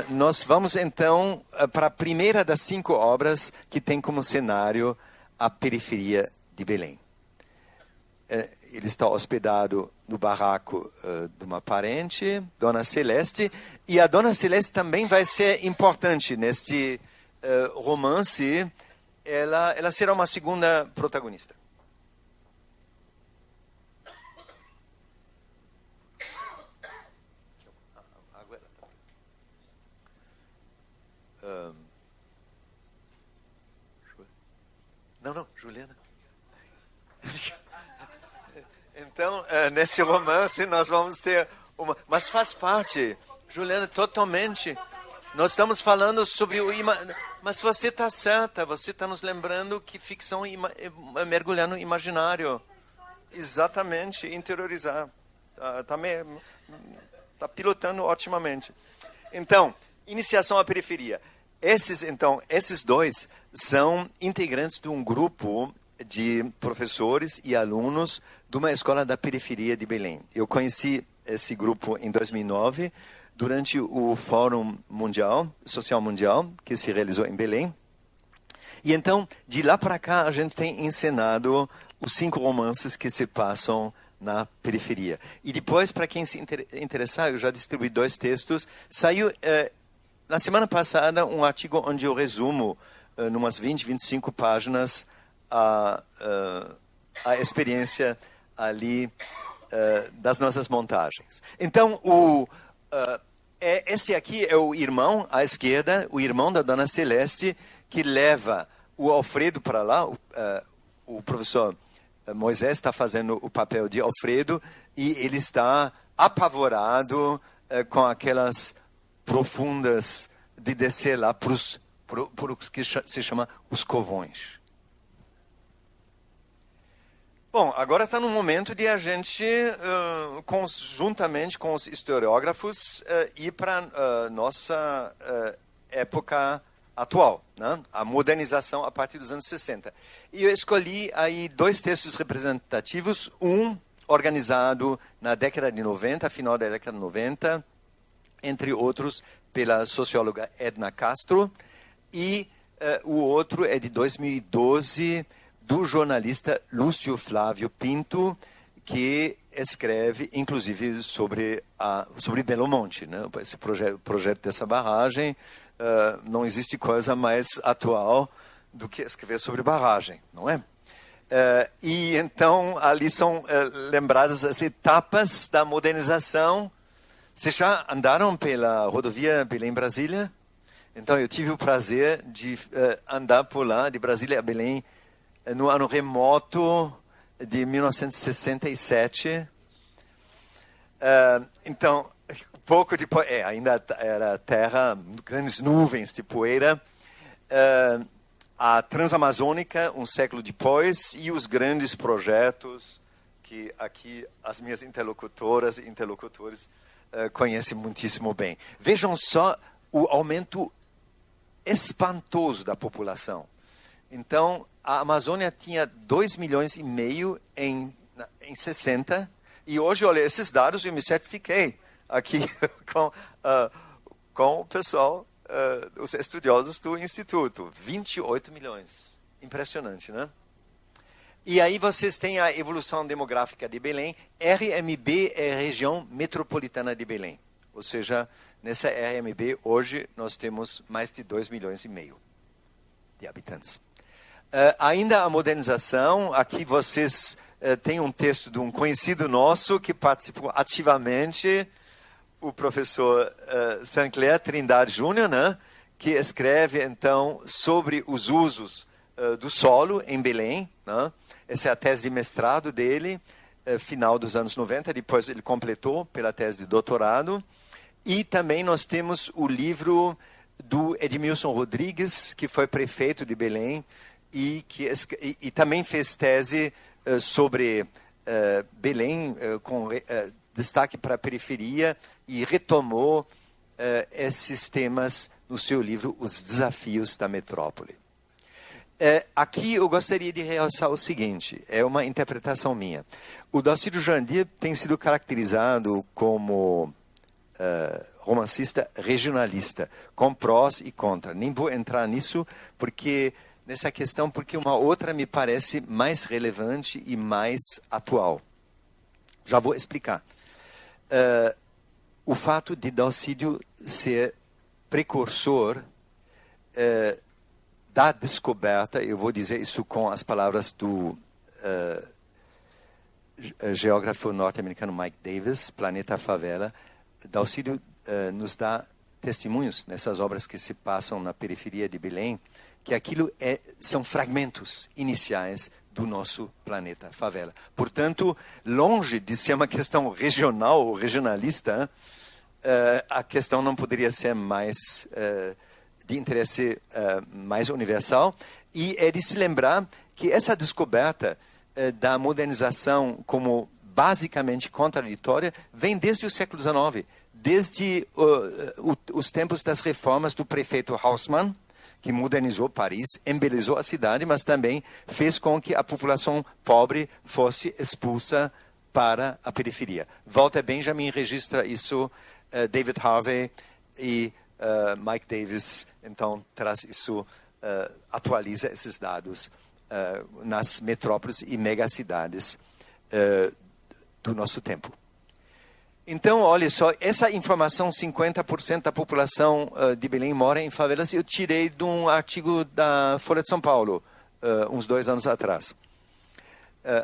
S2: nós vamos então para a primeira das 5 obras que tem como cenário a periferia de Belém. Ele está hospedado no barraco de uma parente, Dona Celeste, e a Dona Celeste também vai ser importante neste romance. Ela será uma segunda protagonista. Não, Juliana. Então, nesse romance, nós vamos ter uma... Mas faz parte, Juliana, totalmente. Nós estamos falando sobre o... Mas você está certa, você está nos lembrando que ficção é mergulhar no imaginário. Exatamente, interiorizar. Está pilotando otimamente. Então, iniciação à periferia. Esses dois são integrantes de um grupo de professores e alunos de uma escola da periferia de Belém. Eu conheci esse grupo em 2009, durante o Fórum Social Mundial, que se realizou em Belém. E então, de lá para cá, a gente tem encenado os 5 romances que se passam na periferia. E depois, para quem se interessar, eu já distribuí 2 textos. Saiu, na semana passada, um artigo onde eu resumo, numas 20, 25 páginas, a experiência ali das nossas montagens. Então, este aqui é o irmão, à esquerda, o irmão da Dona Celeste, que leva o Alfredo para lá. O professor Moisés está fazendo o papel de Alfredo, e ele está apavorado com aquelas profundas de descer lá para os que se chama os covões. Bom, agora está no momento de a gente, juntamente com os historiógrafos, ir para a nossa época atual, né? A modernização a partir dos anos 60. E eu escolhi aí 2 textos representativos, um organizado na década de 90, final da década de 90, entre outros pela socióloga Edna Castro, e o outro é de 2012, do jornalista Lúcio Flávio Pinto, que escreve, inclusive, sobre Belo Monte, né? Esse projeto dessa barragem. Não existe coisa mais atual do que escrever sobre barragem, não é? E então ali são lembradas as etapas da modernização. Vocês já andaram pela rodovia Belém-Brasília? Então eu tive o prazer de andar por lá, de Brasília a Belém, no ano remoto de 1967. Então, pouco depois, ainda era terra, grandes nuvens de poeira. A Transamazônica, um século depois, e os grandes projetos que aqui as minhas interlocutoras e interlocutores conhecem muitíssimo bem. Vejam só o aumento espantoso da população. Então, a Amazônia tinha 2,5 milhões em 60, e hoje, olha, esses dados eu me certifiquei aqui com o pessoal, os estudiosos do Instituto. 28 milhões. Impressionante, né? E aí vocês têm a evolução demográfica de Belém. RMB é a região metropolitana de Belém. Ou seja, nessa RMB, hoje, nós temos mais de 2,5 milhões de habitantes. Ainda a modernização, aqui vocês têm um texto de um conhecido nosso que participou ativamente, o professor Saint-Clair Trindade Júnior, né, que escreve, então, sobre os usos do solo em Belém. Né? Essa é a tese de mestrado dele, final dos anos 90, depois ele completou pela tese de doutorado. E também nós temos o livro do Edmilson Rodrigues, que foi prefeito de Belém, e também fez tese sobre Belém, com destaque para a periferia, e retomou esses temas no seu livro Os Desafios da Metrópole. Aqui eu gostaria de realçar o seguinte, é uma interpretação minha. O Dalcídio Jandir tem sido caracterizado como romancista regionalista, com prós e contra. Nem vou entrar nisso, porque uma outra me parece mais relevante e mais atual. Já vou explicar. O fato de Dalcídio ser precursor da descoberta, eu vou dizer isso com as palavras do geógrafo norte-americano Mike Davis, Planeta Favela. Dalcídio nos dá testemunhos nessas obras que se passam na periferia de Belém, que aquilo são fragmentos iniciais do nosso planeta favela. Portanto, longe de ser uma questão regional ou regionalista, a questão não poderia ser mais de interesse mais universal, e é de se lembrar que essa descoberta da modernização como basicamente contraditória vem desde o século XIX, desde os tempos das reformas do prefeito Haussmann, que modernizou Paris, embelezou a cidade, mas também fez com que a população pobre fosse expulsa para a periferia. Walter Benjamin registra isso, David Harvey e Mike Davis, então, traz isso, atualiza esses dados nas metrópoles e megacidades do nosso tempo. Então, olha só, essa informação, 50% da população de Belém mora em favelas, eu tirei de um artigo da Folha de São Paulo, uns 2 anos atrás.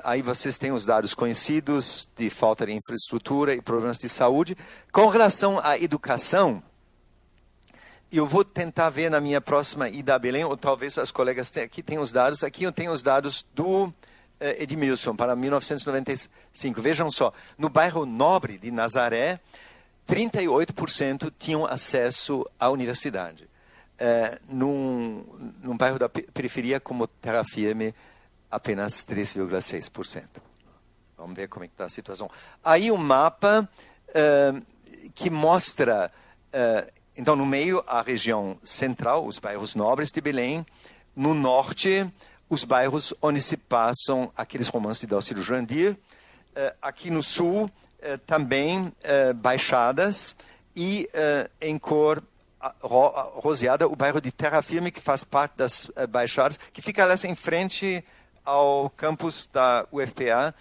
S2: Aí vocês têm os dados conhecidos de falta de infraestrutura e problemas de saúde. Com relação à educação, eu vou tentar ver na minha próxima ida a Belém, ou talvez as colegas aqui tenham os dados. Aqui eu tenho os dados do Edmilson, para 1995. Vejam só, no bairro Nobre de Nazaré, 38% tinham acesso à universidade. Num bairro da periferia como Terra Firme, apenas 3,6%. Vamos ver como é que está a situação. Aí um mapa que mostra, então no meio a região central, os bairros nobres de Belém, no norte os bairros onde se passam aqueles romances de Dalcídio Jandir, aqui no sul também baixadas, e em cor roseada o bairro de Terra Firme, que faz parte das baixadas, que fica ali em frente ao campus da UFPA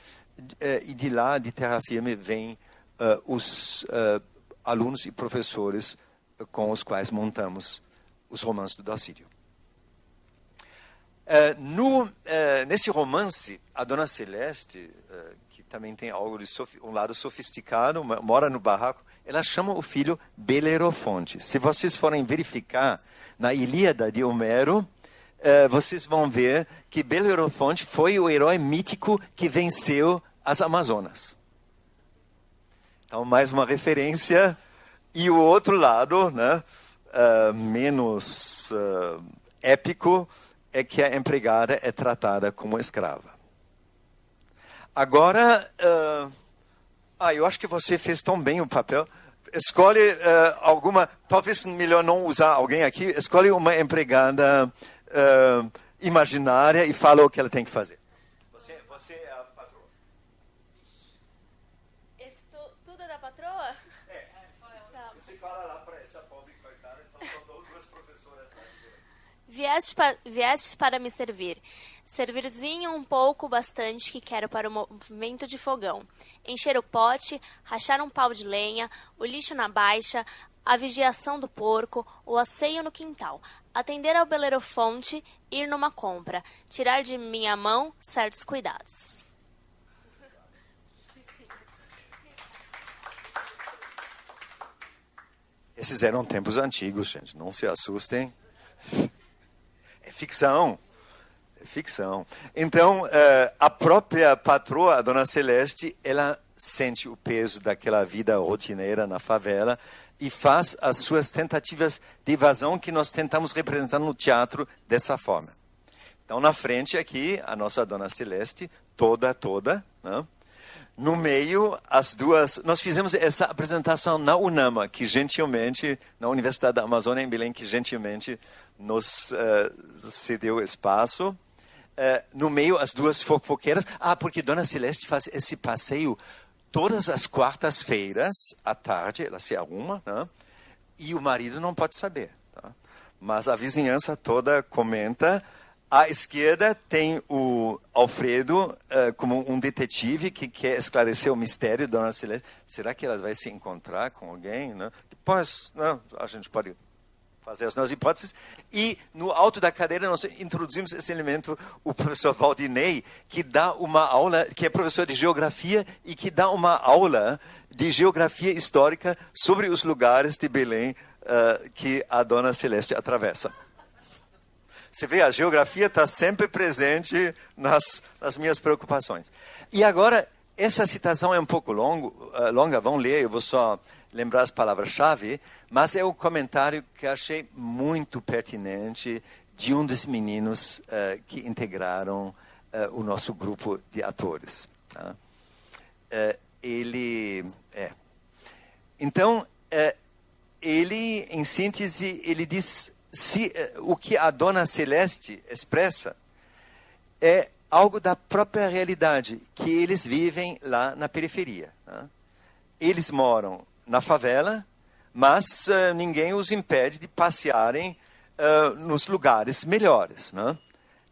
S2: e de lá, de terra firme, vêm os alunos e professores com os quais montamos os romances do Dalcídio. Nesse romance, a Dona Celeste, que também tem algo de um lado sofisticado, mora no barraco, ela chama o filho Belerofonte. Se vocês forem verificar na Ilíada de Homero, vocês vão ver que Belerofonte foi o herói mítico que venceu as Amazonas. Então, mais uma referência. E o outro lado, né, menos épico, é que a empregada é tratada como escrava. Agora, eu acho que você fez tão bem o papel. Escolhe alguma, talvez melhor não usar alguém aqui, escolhe uma empregada imaginária e fala o que ela tem que fazer. Você é a patroa.
S3: Tudo é da patroa?
S2: Tá. Você fala lá para essa pobre coitada, então são duas professoras.
S3: Vieste para me servir. Servirzinho um pouco bastante que quero para o movimento de fogão. Encher o pote, rachar um pau de lenha, o lixo na baixa, a vigiação do porco, o asseio no quintal, atender ao Belerofonte, ir numa compra, tirar de minha mão certos cuidados.
S2: Esses eram tempos antigos, gente, não se assustem. É ficção. É ficção. Então, a própria patroa, a Dona Celeste, ela sente o peso daquela vida rotineira na favela e faz as suas tentativas de evasão que nós tentamos representar no teatro dessa forma. Então, na frente aqui, a nossa Dona Celeste, toda, né? No meio, as duas... Nós fizemos essa apresentação na UNAMA, que gentilmente, na Universidade da Amazônia, em Belém, que gentilmente nos cedeu espaço. No meio, as duas fofoqueiras. Porque Dona Celeste faz esse passeio todas as quartas-feiras, à tarde, ela se arruma, né? E o marido não pode saber. Tá? Mas a vizinhança toda comenta. À esquerda tem o Alfredo como um detetive que quer esclarecer o mistério da Dona Celeste. Será que ela vai se encontrar com alguém? Né? Depois, não, a gente pode fazer as nossas hipóteses. E no alto da cadeira nós introduzimos esse elemento, o professor Valdinei, que dá uma aula, que é professor de geografia e que dá uma aula de geografia histórica sobre os lugares de Belém que a Dona Celeste atravessa. Você vê, a geografia está sempre presente nas minhas preocupações. E agora, essa citação é um pouco longa, vão ler, eu vou só lembrar as palavras-chave, mas é um comentário que achei muito pertinente de um dos meninos que integraram o nosso grupo de atores. Tá? Então, ele, em síntese, ele diz... o que a Dona Celeste expressa é algo da própria realidade, que eles vivem lá na periferia. Né? Eles moram na favela, mas ninguém os impede de passearem nos lugares melhores. Né?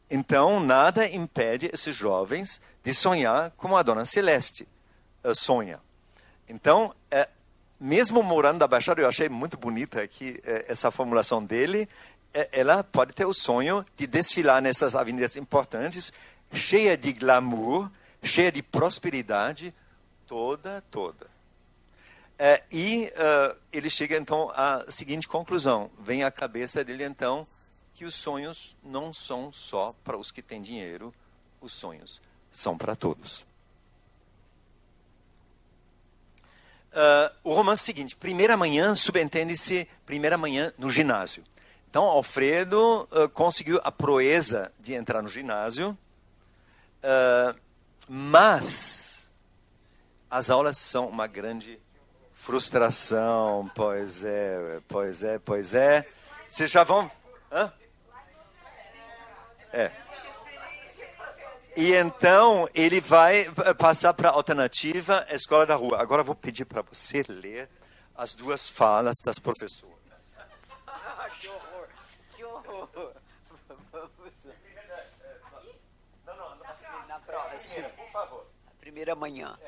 S2: Então, nada impede esses jovens de sonhar como a Dona Celeste sonha. Então, mesmo morando na Baixada, eu achei muito bonita aqui essa formulação dele, ela pode ter o sonho de desfilar nessas avenidas importantes, cheia de glamour, cheia de prosperidade, toda. Ele chega então à seguinte conclusão, vem à cabeça dele então, que os sonhos não são só para os que têm dinheiro, os sonhos são para todos. O romance seguinte, primeira manhã, subentende-se primeira manhã no ginásio. Então, Alfredo conseguiu a proeza de entrar no ginásio, mas as aulas são uma grande frustração. Pois é. Vocês já vão... Hã? E então, ele vai passar para a alternativa Escola da Rua. Agora, eu vou pedir para você ler as duas falas das professoras.
S5: Que horror. Não, na próxima.
S2: Por favor.
S5: Primeira manhã.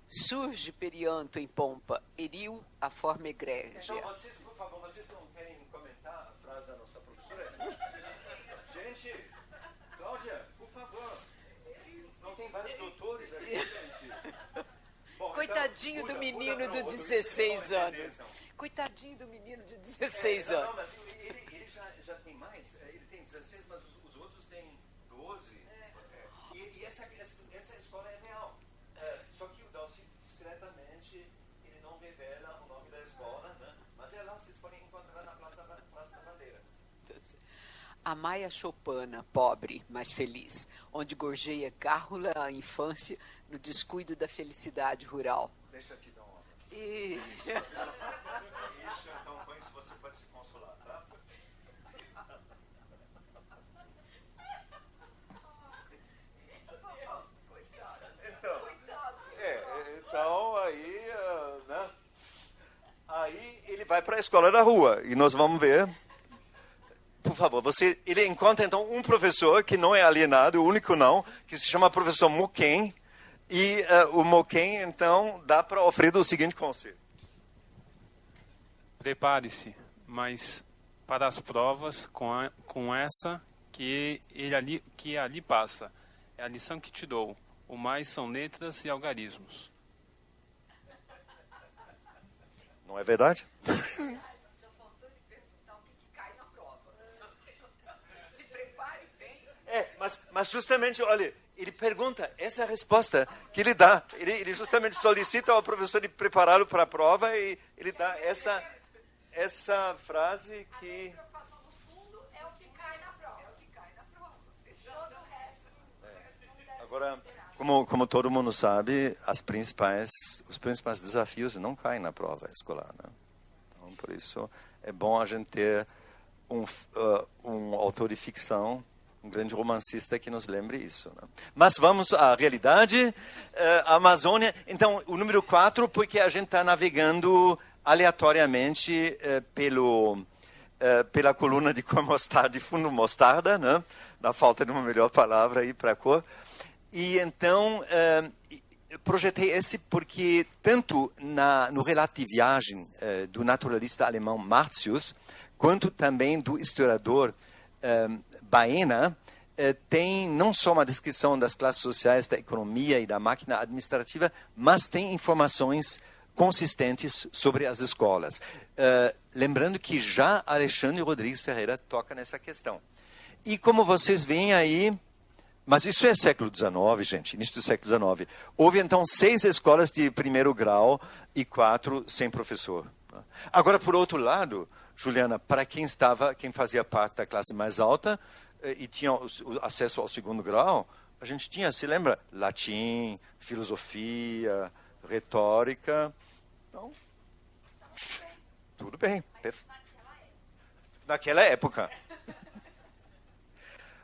S5: Surge perianto em pompa, eril a forma egrégia.
S2: Então, vocês, por favor, vocês não querem comentar a frase da nossa professora? Gente, Cláudia, por favor. Não tem vários doutores aqui, gente. Bom,
S5: Coitadinho
S2: então,
S5: do menino
S2: não,
S5: de 16 anos.
S2: então.
S5: Coitadinho do menino de 16 anos.
S2: Não, mas ele já tem mais. Ele tem 16, mas os outros têm 12. E essa escola é real. Só que o Dalcy, discretamente, ele não revela o nome da escola, né? Mas é lá, vocês podem encontrar na Praça da Bandeira.
S5: A Maia Chopana, pobre, mas feliz, onde gorjeia gárrula a infância no descuido da felicidade rural.
S2: Deixa aqui dar uma.
S5: E...
S2: Isso, então, com isso você pode se consolar, tá? Então aí, né? Aí ele vai para a escola da rua e nós vamos ver. Por favor, ele encontra então um professor que não é alienado, o único não, que se chama professor Moquém, e o Moquém então dá para Alfredo o seguinte conselho.
S4: Prepare-se, mas para as provas com essa que ali passa. É a lição que te dou. O mais são letras e algarismos.
S2: Não é verdade? Mas justamente, olha, ele pergunta, essa é a resposta que ele dá. Ele justamente solicita ao professor de prepará-lo para a prova e ele dá essa frase que...
S6: A preocupação do fundo é o que cai na prova. Todo o resto não deve
S2: Agora,
S6: ser esperado.
S2: como todo mundo sabe, os principais desafios não caem na prova escolar, né? Então, por isso, é bom a gente ter um autor de ficção, um grande romancista que nos lembre isso, né? Mas vamos à realidade. A Amazônia, então, o número 4, porque a gente está navegando aleatoriamente pela coluna de cor mostarda, de fundo mostarda, né? Na falta de uma melhor palavra aí para a cor. E então, projetei esse porque, tanto no relato de viagem do naturalista alemão Martius, quanto também do historiador Baena, tem não só uma descrição das classes sociais, da economia e da máquina administrativa, mas tem informações consistentes sobre as escolas. Lembrando que já Alexandre Rodrigues Ferreira toca nessa questão. E como vocês veem aí, mas isso é século XIX, gente, início do século XIX. Houve então 6 escolas de primeiro grau e 4 sem professor. Agora, por outro lado, Juliana, para quem fazia parte da classe mais alta e tinha acesso ao segundo grau, a gente tinha, se lembra, latim, filosofia, retórica. Então, tudo bem. Naquela época.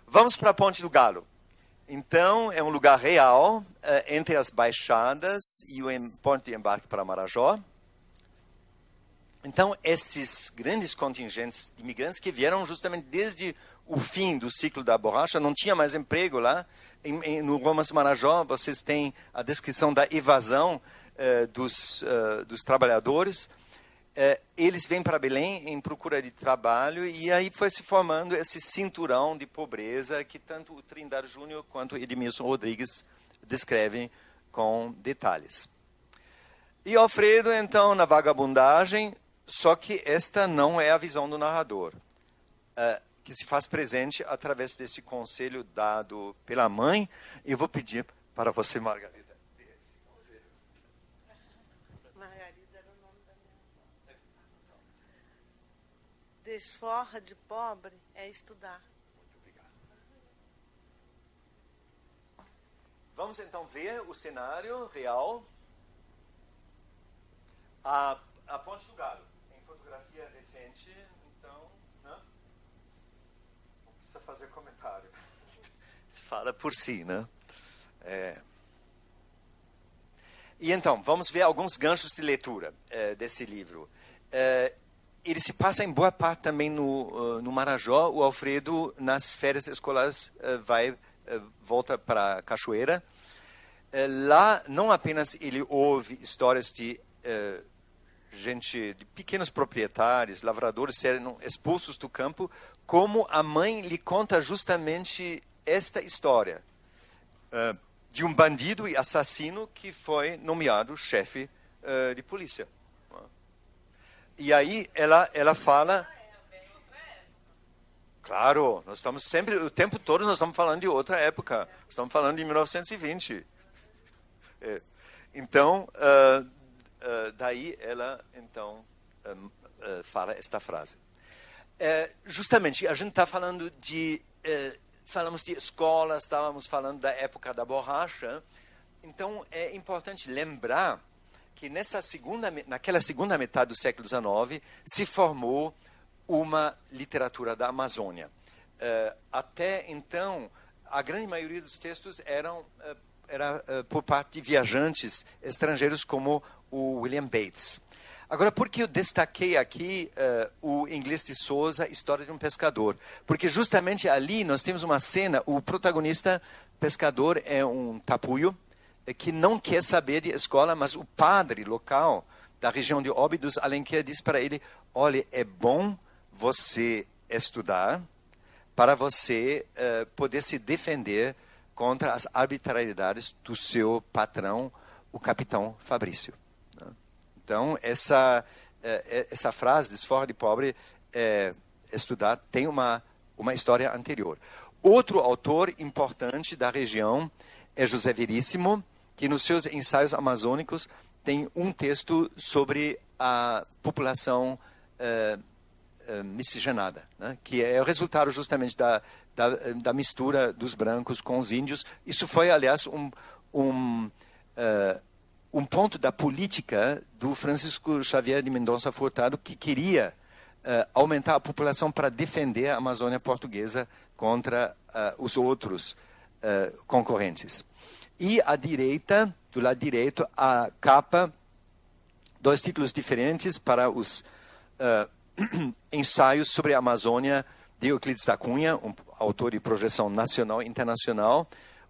S2: Vamos para a Ponte do Galo. Então, é um lugar real, entre as baixadas e o ponto de embarque para Marajó. Então, esses grandes contingentes de imigrantes que vieram justamente desde o fim do ciclo da borracha, não tinha mais emprego lá. No Romance Marajó, vocês têm a descrição da evasão dos trabalhadores. Eles vêm para Belém em procura de trabalho e aí foi se formando esse cinturão de pobreza que tanto o Trindade Júnior quanto o Edmilson Rodrigues descrevem com detalhes. E Alfredo, então, na vagabundagem, só que esta não é a visão do narrador, que se faz presente através desse conselho dado pela mãe. Eu vou pedir para você, Margarida.
S7: Desforra de pobre é estudar.
S2: Muito obrigado. Vamos então ver o cenário real. A Ponte do Galo, em fotografia recente, então, né? Não precisa fazer comentário. Se fala por si, né? E então, vamos ver alguns ganchos de leitura desse livro. Ele se passa em boa parte também no Marajó. O Alfredo, nas férias escolares, volta para Cachoeira. lá não apenas ele ouve histórias de gente, de pequenos proprietários, lavradores serem expulsos do campo, como a mãe lhe conta justamente esta história de um bandido e assassino que foi nomeado chefe de polícia. E aí ela fala... Claro, nós estamos sempre, o tempo todo nós estamos falando de outra época. Estamos falando de 1920. Então, daí ela então fala esta frase. Justamente, a gente está falando falamos de escolas, estávamos falando da época da borracha. Então, é importante lembrar que naquela segunda metade do século XIX se formou uma literatura da Amazônia. Até então, a grande maioria dos textos era por parte de viajantes estrangeiros como o William Bates. Agora, por que eu destaquei aqui o Inglês de Souza, História de um Pescador? Porque justamente ali nós temos uma cena, o protagonista pescador é um tapuio que não quer saber de escola, mas o padre local da região de Óbidos, Alenquer, diz para ele: olha, é bom você estudar para você poder se defender contra as arbitrariedades do seu patrão, o capitão Fabrício. Então, essa frase, desforra de pobre, estudar, tem uma história anterior. Outro autor importante da região é José Veríssimo, que nos seus ensaios amazônicos tem um texto sobre a população miscigenada, né? Que é o resultado justamente da mistura dos brancos com os índios. Isso foi, aliás, um ponto da política do Francisco Xavier de Mendonça Furtado, que queria aumentar a população para defender a Amazônia portuguesa contra os outros concorrentes. E à direita, do lado direito, a capa, 2 títulos diferentes para os ensaios sobre a Amazônia de Euclides da Cunha, um autor de projeção nacional e internacional,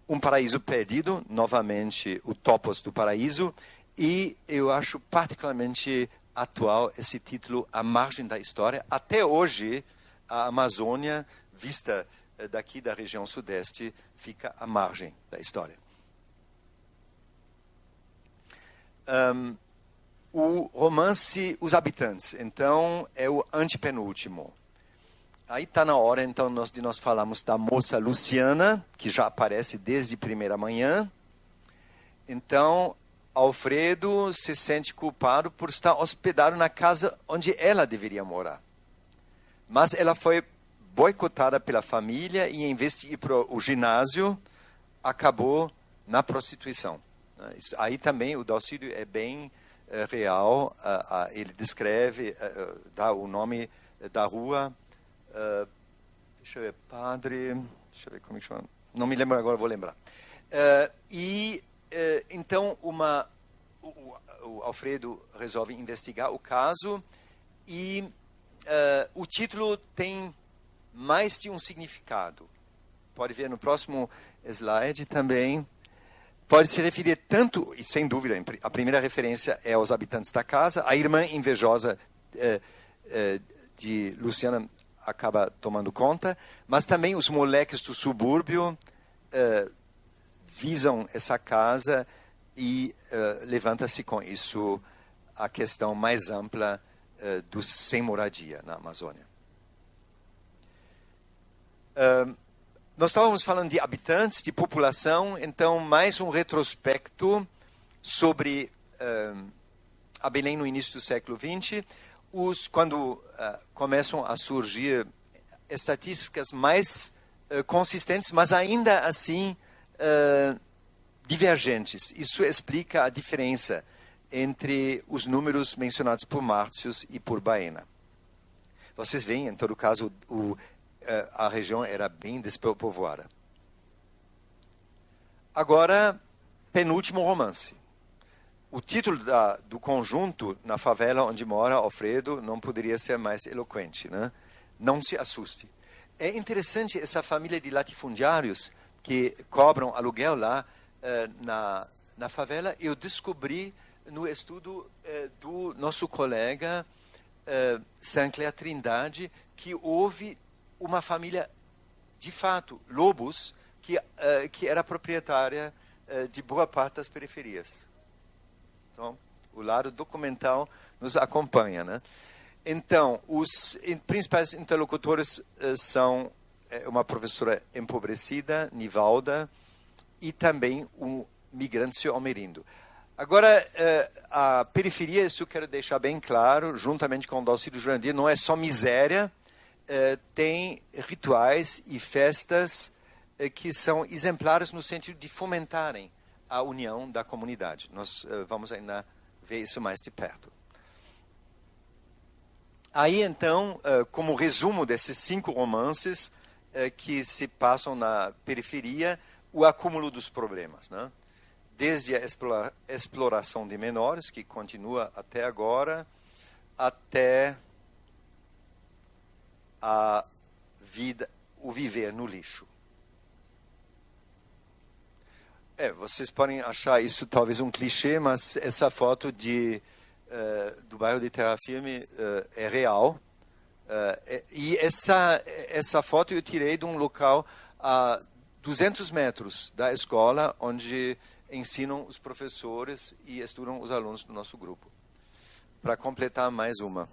S2: Um Paraíso Perdido, novamente o Topos do Paraíso, e eu acho particularmente atual esse título, A Margem da História. Até hoje, a Amazônia, vista daqui da região sudeste, fica à margem da história. O romance Os Habitantes, então, é o antepenúltimo. Aí está na hora, então, de nós falarmos da moça Luciana, que já aparece desde primeira manhã. Então, Alfredo se sente culpado por estar hospedado na casa onde ela deveria morar. Mas ela foi boicotada pela família e, em vez de ir para o ginásio, acabou na prostituição. Aí também o Dalcídio é bem real, ele descreve, dá o nome da rua, deixa eu ver, Padre, deixa eu ver como é que chama, não me lembro agora, vou lembrar. Então o Alfredo resolve investigar o caso e o título tem mais de um significado. Pode ver no próximo slide também. Pode se referir tanto, e sem dúvida, a primeira referência é aos habitantes da casa, a irmã invejosa de Luciana acaba tomando conta, mas também os moleques do subúrbio visam essa casa e levanta-se com isso a questão mais ampla dos sem moradia na Amazônia. Nós estávamos falando de habitantes, de população, então mais um retrospecto sobre a Belém no início do século XX, quando começam a surgir estatísticas mais consistentes, mas ainda assim divergentes. Isso explica a diferença entre os números mencionados por Márcios e por Baena. Vocês veem, em todo caso, a região era bem despovoada. Agora, penúltimo romance. O título do conjunto, Na Favela Onde Mora Alfredo, não poderia ser mais eloquente, né? Não se assuste. É interessante essa família de latifundiários que cobram aluguel lá, na favela, eu descobri no estudo do nosso colega Sancler Trindade que houve uma família, de fato, Lobos, que era proprietária de boa parte das periferias. Então, o lado documental nos acompanha, né? Então, os principais interlocutores são uma professora empobrecida, Nivalda, e também um migrante, seu Almerindo. Agora, a periferia, isso eu quero deixar bem claro, juntamente com o Dalcídio Jurandir, não é só miséria, tem rituais e festas que são exemplares no sentido de fomentarem a união da comunidade. Nós vamos ainda ver isso mais de perto. Aí, então, como resumo desses 5 romances que se passam na periferia, o acúmulo dos problemas, né? Desde a exploração de menores, que continua até agora, até a vida, o viver no lixo. Vocês podem achar isso talvez um clichê, mas essa foto do bairro de Terra Firme é real. E essa foto eu tirei de um local a 200 metros da escola, onde ensinam os professores e estudam os alunos do nosso grupo. Para completar mais uma.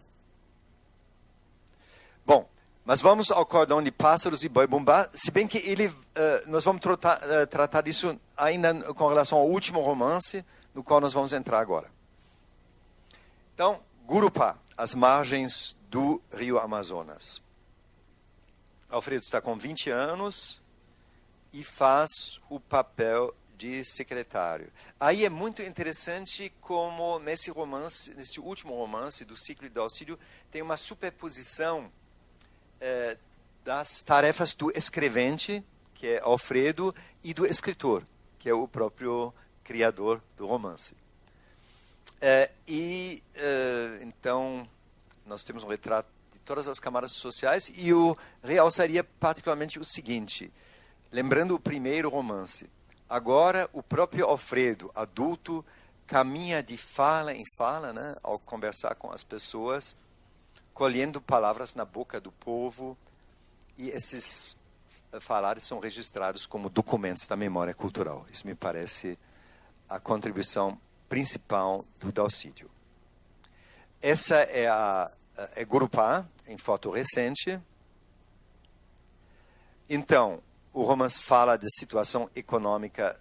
S2: Bom, mas vamos ao Cordão de Pássaros e Boi Bumbá, se bem que nós vamos tratar disso ainda com relação ao último romance, no qual nós vamos entrar agora. Então, Gurupá, as margens do Rio Amazonas. Alfredo está com 20 anos e faz o papel de secretário. Aí é muito interessante como nesse último romance do ciclo de Dalcídio, tem uma superposição das tarefas do escrevente, que é Alfredo, e do escritor, que é o próprio criador do romance. Então, nós temos um retrato de todas as camadas sociais e eu realçaria particularmente o seguinte, lembrando o primeiro romance. Agora, o próprio Alfredo, adulto, caminha de fala em fala, né, ao conversar com as pessoas, colhendo palavras na boca do povo, e esses falares são registrados como documentos da memória cultural. Isso me parece a contribuição principal do Dalcídio. Essa é Gurupá, em foto recente. Então, o romance fala da situação econômica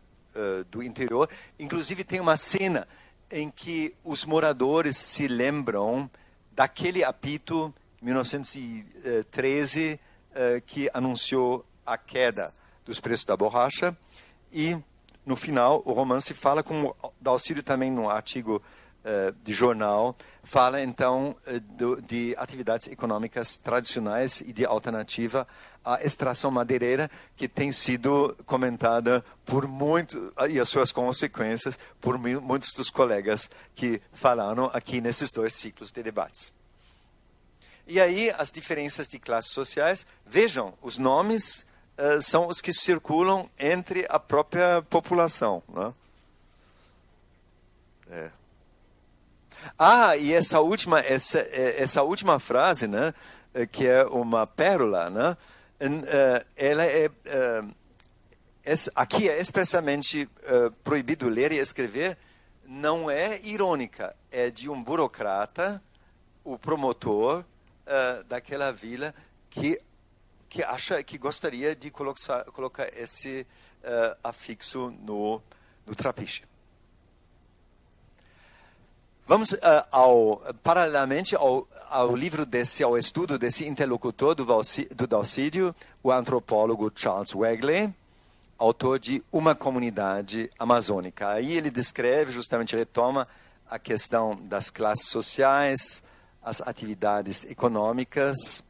S2: do interior. Inclusive, tem uma cena em que os moradores se lembram daquele apito, 1913, que anunciou a queda dos preços da borracha. E, no final, o romance fala, como Dalcídio também no artigo de jornal, fala então de atividades econômicas tradicionais e de alternativa à extração madeireira, que tem sido comentada por muitos, e as suas consequências, por muitos dos colegas que falaram aqui nesses 2 ciclos de debates. E aí as diferenças de classes sociais, vejam, os nomes são os que circulam entre a própria população, né? E essa última frase, né, que é uma pérola, né, ela aqui é expressamente proibido ler e escrever, não é irônica, é de um burocrata, o promotor daquela vila que acha que gostaria de colocar esse afixo no trapiche. Vamos, paralelamente ao livro ao estudo desse interlocutor do Dalcídio, o antropólogo Charles Wegley, autor de Uma Comunidade Amazônica. Aí ele descreve, justamente retoma a questão das classes sociais, as atividades econômicas,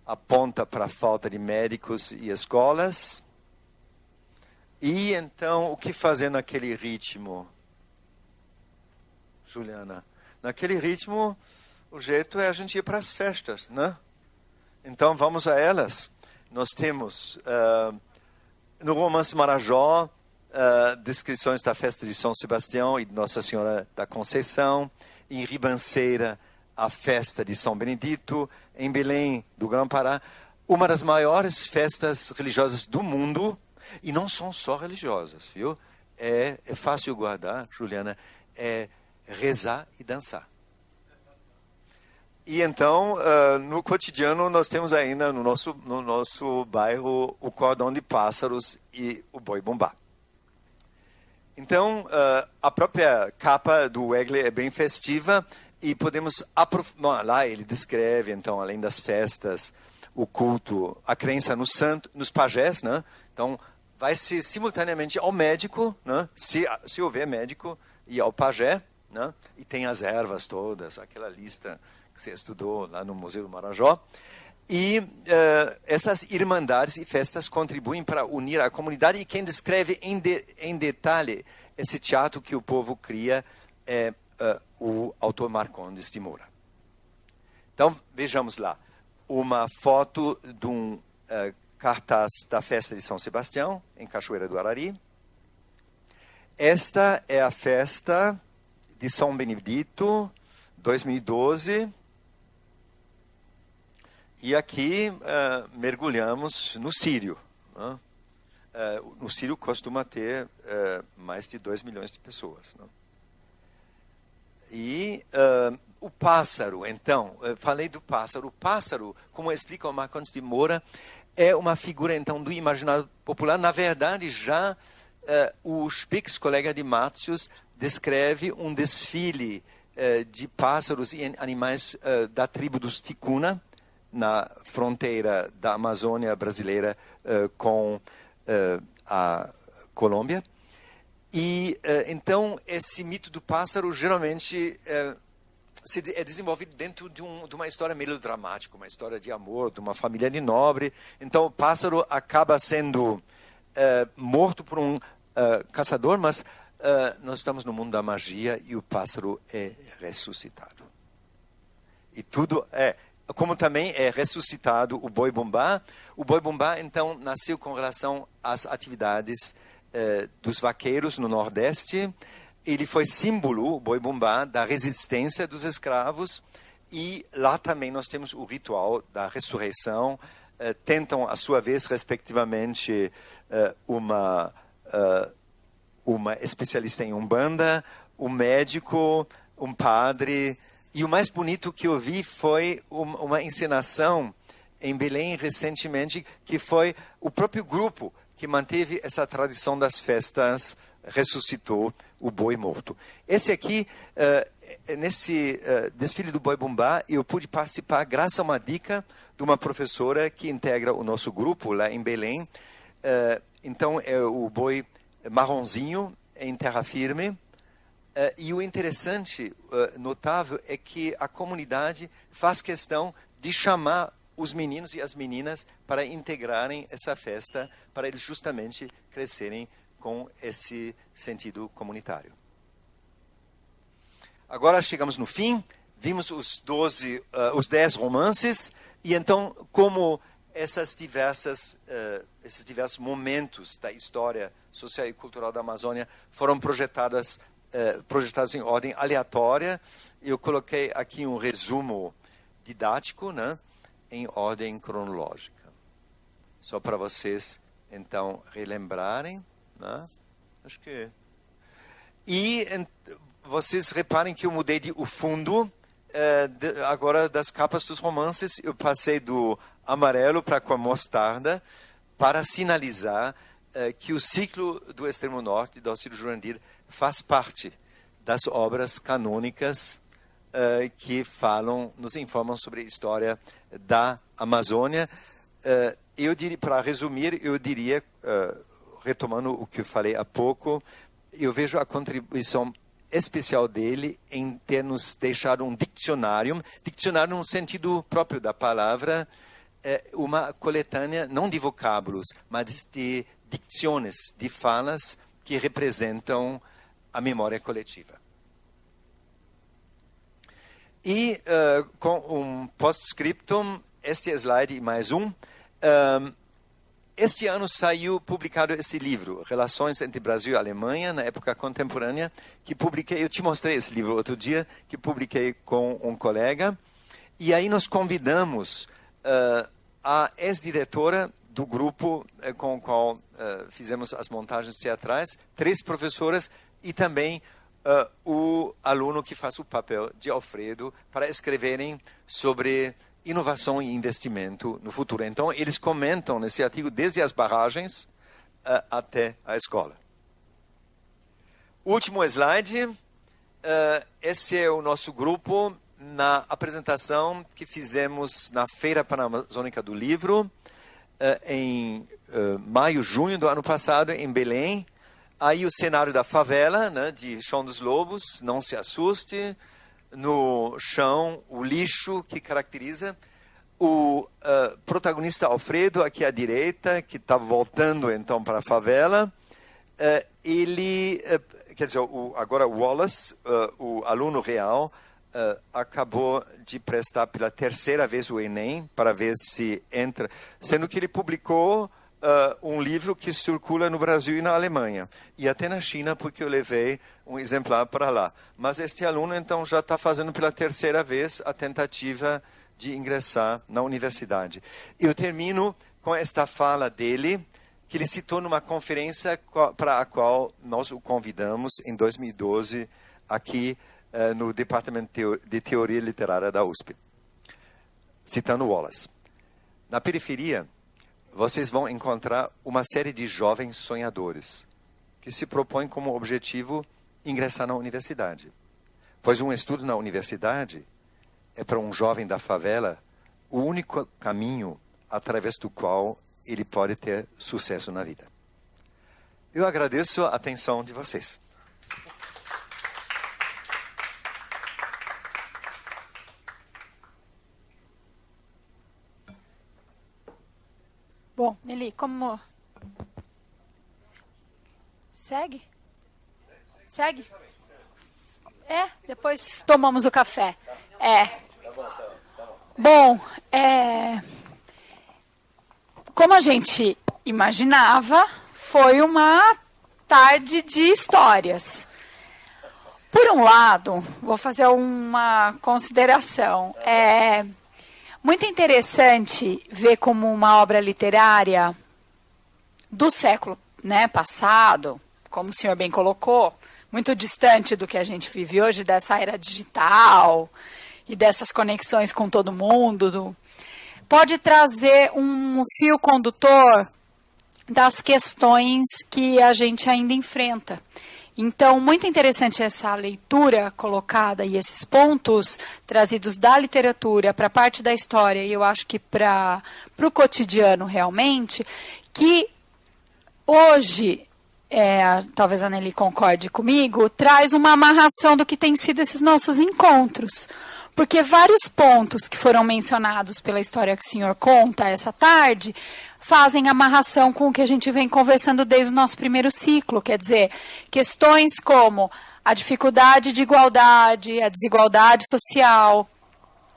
S2: aponta para a falta de médicos e escolas. E então, o que fazer naquele ritmo? Juliana, naquele ritmo, o jeito é a gente ir para as festas, né? Então, vamos a elas. Nós temos, no romance Marajó, descrições da festa de São Sebastião e de Nossa Senhora da Conceição. Em Ribanceira, a festa de São Benedito. Em Belém do Grão-Pará, uma das maiores festas religiosas do mundo. E não são só religiosas, viu? É fácil guardar, Juliana, é rezar e dançar. E então, no cotidiano, nós temos ainda no nosso bairro o cordão de pássaros e o boi-bumbá. Então, a própria capa do Wegley é bem festiva e podemos aprofundar. Lá ele descreve, então, além das festas, o culto, a crença no santo, nos pajés, né? Então, vai-se simultaneamente ao médico, né? Se houver médico, e ao pajé, né? E tem as ervas todas, aquela lista que você estudou lá no Museu do Marajó. E essas irmandades e festas contribuem para unir a comunidade. E quem descreve em detalhe esse teatro que o povo cria é o autor Marcondes de Moura. Então, vejamos lá. Uma foto de um cartaz da festa de São Sebastião, em Cachoeira do Arari. Esta é a festa de São Benedito, 2012. E aqui mergulhamos no Círio. Né? No Círio costuma ter mais de 2 milhões de pessoas. Né? E o pássaro, então, falei do pássaro. O pássaro, como explica o Marcondes de Moura, é uma figura, então, do imaginário popular. Na verdade, já o Spix, colega de Márcios, descreve um desfile de pássaros e animais da tribo dos Ticuna, na fronteira da Amazônia brasileira com a Colômbia. E, então, esse mito do pássaro geralmente é desenvolvido dentro de uma história melodramática, uma história de amor, de uma família de nobre. Então, o pássaro acaba sendo morto por um caçador, mas nós estamos no mundo da magia e o pássaro é ressuscitado. E tudo como também é ressuscitado o boi-bumbá. O boi-bumbá, então, nasceu com relação às atividades dos vaqueiros no Nordeste. Ele foi símbolo, o boi-bumbá, da resistência dos escravos. E lá também nós temos o ritual da ressurreição. Tentam, à sua vez, respectivamente, uma especialista em Umbanda, um médico, um padre. E o mais bonito que eu vi foi uma encenação em Belém recentemente, que foi o próprio grupo que manteve essa tradição das festas, ressuscitou o boi morto. Esse aqui, nesse desfile do boi-bumbá, eu pude participar graças a uma dica de uma professora que integra o nosso grupo lá em Belém. Então, é o boi marronzinho em terra firme. E o interessante, notável, é que a comunidade faz questão de chamar os meninos e as meninas para integrarem essa festa, para eles justamente crescerem com esse sentido comunitário. Agora chegamos no fim, vimos os 10 romances, e então como esses diversos momentos da história social e cultural da Amazônia foram projetados em ordem aleatória. Eu coloquei aqui um resumo didático, né, em ordem cronológica. Só para vocês, então, relembrarem. Né? Acho que... E vocês reparem que eu mudei o fundo agora das capas dos romances. Eu passei do amarelo para com a mostarda para sinalizar que o ciclo do Extremo Norte, do Alcide Jurandir, faz parte das obras canônicas que nos informam sobre a história da Amazônia. Para resumir, eu diria, retomando o que eu falei há pouco, eu vejo a contribuição especial dele em ter nos deixado um dicionário no sentido próprio da palavra, uma coletânea não de vocábulos, mas de dicções, de falas que representam a memória coletiva. E com um post-scriptum, este slide e mais um, este ano saiu publicado esse livro, Relações entre Brasil e Alemanha na Época Contemporânea, que publiquei, eu te mostrei esse livro outro dia, que publiquei com um colega, e aí nós convidamos a ex-diretora do grupo com o qual fizemos as montagens teatrais, 3 professoras e também o aluno que faz o papel de Alfredo para escreverem sobre inovação e investimento no futuro. Então, eles comentam nesse artigo desde as barragens até a escola. Último slide. Esse é o nosso grupo na apresentação que fizemos na Feira Panamazônica do Livro, em maio, junho do ano passado, em Belém. Aí o cenário da favela, né, de Chão dos Lobos, não se assuste. No chão, o lixo que caracteriza. O protagonista Alfredo, aqui à direita, que está voltando então para a favela. Ele, quer dizer, agora o Wallace, o aluno real, acabou de prestar pela 3ª vez o Enem, para ver se entra, sendo que ele publicou um livro que circula no Brasil e na Alemanha, e até na China, porque eu levei um exemplar para lá. Mas este aluno, então, já está fazendo pela 3ª vez a tentativa de ingressar na universidade. Eu termino com esta fala dele, que ele citou numa conferência para a qual nós o convidamos em 2012, aqui no Departamento de Teoria Literária da USP. Citando Wallace. Na periferia, vocês vão encontrar uma série de jovens sonhadores que se propõem como objetivo ingressar na universidade. Pois um estudo na universidade é para um jovem da favela o único caminho através do qual ele pode ter sucesso na vida. Eu agradeço a atenção de vocês.
S1: Bom, Nelly, como... Segue? Segue? Depois tomamos o café. Bom, como a gente imaginava, foi uma tarde de histórias. Por um lado, vou fazer uma consideração. Muito interessante ver como uma obra literária do século, né, passado, como o senhor bem colocou, muito distante do que a gente vive hoje, dessa era digital e dessas conexões com todo mundo, pode trazer um fio condutor das questões que a gente ainda enfrenta. Então, muito interessante essa leitura colocada e esses pontos trazidos da literatura para a parte da história, e eu acho que para o cotidiano realmente, que hoje, talvez a Nelly concorde comigo, traz uma amarração do que tem sido esses nossos encontros. Porque vários pontos que foram mencionados pela história que o senhor conta essa tarde fazem amarração com o que a gente vem conversando desde o nosso primeiro ciclo. Quer dizer, questões como a dificuldade de igualdade, a desigualdade social,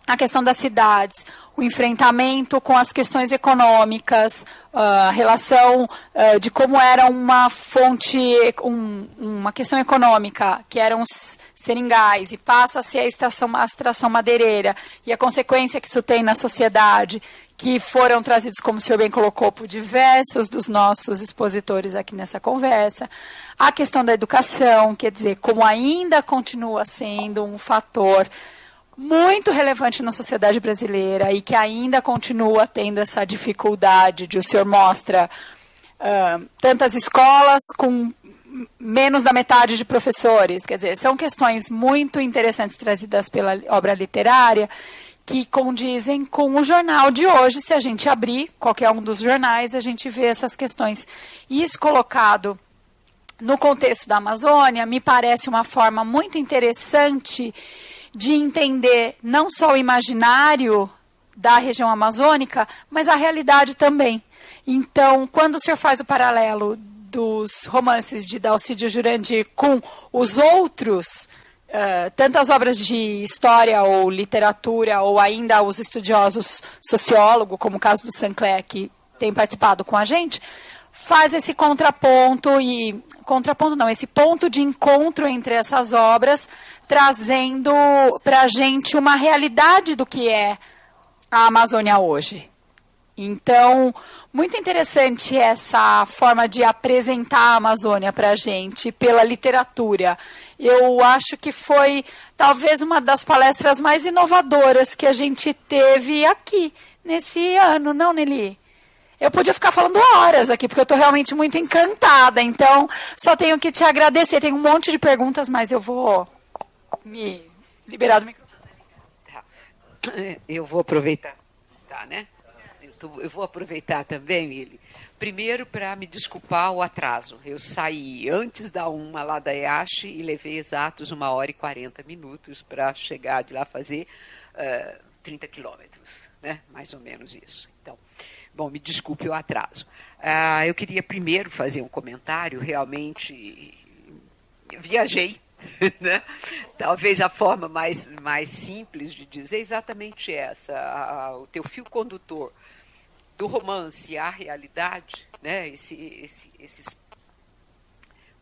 S1: a questão das cidades, o enfrentamento com as questões econômicas, a relação de como era uma fonte, uma questão econômica, que eram os seringais, e passa a ser a extração madeireira, e a consequência que isso tem na sociedade, que foram trazidos, como o senhor bem colocou, por diversos dos nossos expositores aqui nessa conversa. A questão da educação, quer dizer, como ainda continua sendo um fator muito relevante na sociedade brasileira e que ainda continua tendo essa dificuldade de o senhor mostra tantas escolas com menos da metade de professores. Quer dizer, são questões muito interessantes trazidas pela obra literária que condizem com o jornal de hoje. Se a gente abrir qualquer um dos jornais, a gente vê essas questões. E isso colocado no contexto da Amazônia me parece uma forma muito interessante de entender não só o imaginário da região amazônica, mas a realidade também. Então, quando o senhor faz o paralelo dos romances de Dalcídio Jurandir com os outros, tantas obras de história ou literatura, ou ainda os estudiosos sociólogos, como o caso do Sancler, que tem participado com a gente, faz esse contraponto esse ponto de encontro entre essas obras, trazendo para a gente uma realidade do que é a Amazônia hoje. Então, muito interessante essa forma de apresentar a Amazônia para a gente pela literatura. Eu acho que foi talvez uma das palestras mais inovadoras que a gente teve aqui nesse ano, não, Nelly? Eu podia ficar falando horas aqui, porque eu estou realmente muito encantada. Então, só tenho que te agradecer. Tem um monte de perguntas, mas eu vou me liberar do microfone.
S5: Tá. Eu vou aproveitar, tá, né? Eu vou aproveitar também, Mili, primeiro para me desculpar o atraso. Eu saí antes da 1 lá da EASH e levei exatos 1h40 para chegar de lá fazer 30 quilômetros, né? Mais ou menos isso. Então, bom, me desculpe o atraso. Eu queria primeiro fazer um comentário, realmente viajei, né? Talvez a forma mais simples de dizer exatamente essa. O teu fio condutor do romance à realidade, né?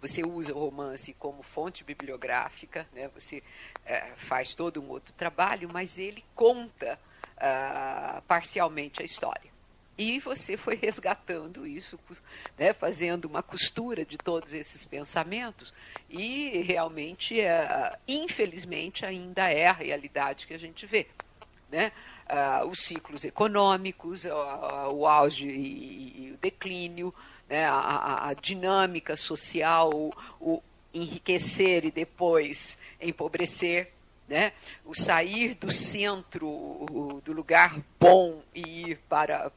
S5: Você usa o romance como fonte bibliográfica, né? Você faz todo um outro trabalho, mas ele conta parcialmente a história. E você foi resgatando isso, né? Fazendo uma costura de todos esses pensamentos, e realmente, infelizmente, ainda é a realidade que a gente vê, né? Os ciclos econômicos, o auge e o declínio, né? A dinâmica social, o enriquecer e depois empobrecer, né? O sair do centro, do lugar bom, e ir para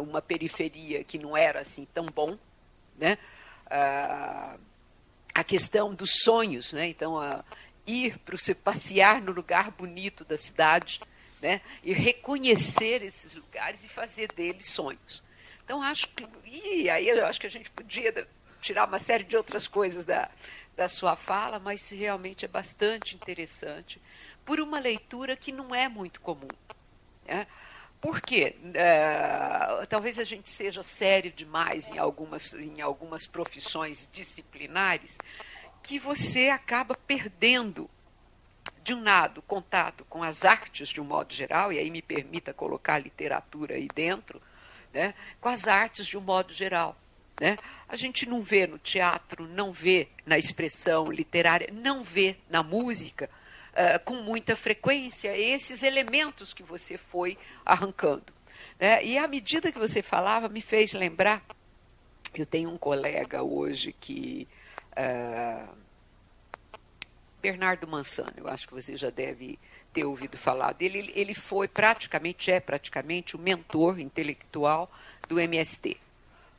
S5: uma periferia que não era assim tão bom, né? A questão dos sonhos, né? Então, ir para você passear no lugar bonito da cidade, né? E reconhecer esses lugares e fazer deles sonhos. Então, acho que... E aí eu acho que a gente podia tirar uma série de outras coisas da sua fala, mas realmente é bastante interessante, por uma leitura que não é muito comum, né? Por quê? Talvez a gente seja sério demais em algumas profissões disciplinares, que você acaba perdendo, de um lado, contato com as artes de um modo geral, e aí me permita colocar a literatura aí dentro, né? Com as artes de um modo geral, né? A gente não vê no teatro, não vê na expressão literária, não vê na música, com muita frequência, esses elementos que você foi arrancando, né? E à medida que você falava, me fez lembrar, eu tenho um colega hoje que... Bernardo Mansano, eu acho que você já deve ter ouvido falar dele. Ele foi praticamente o mentor intelectual do MST,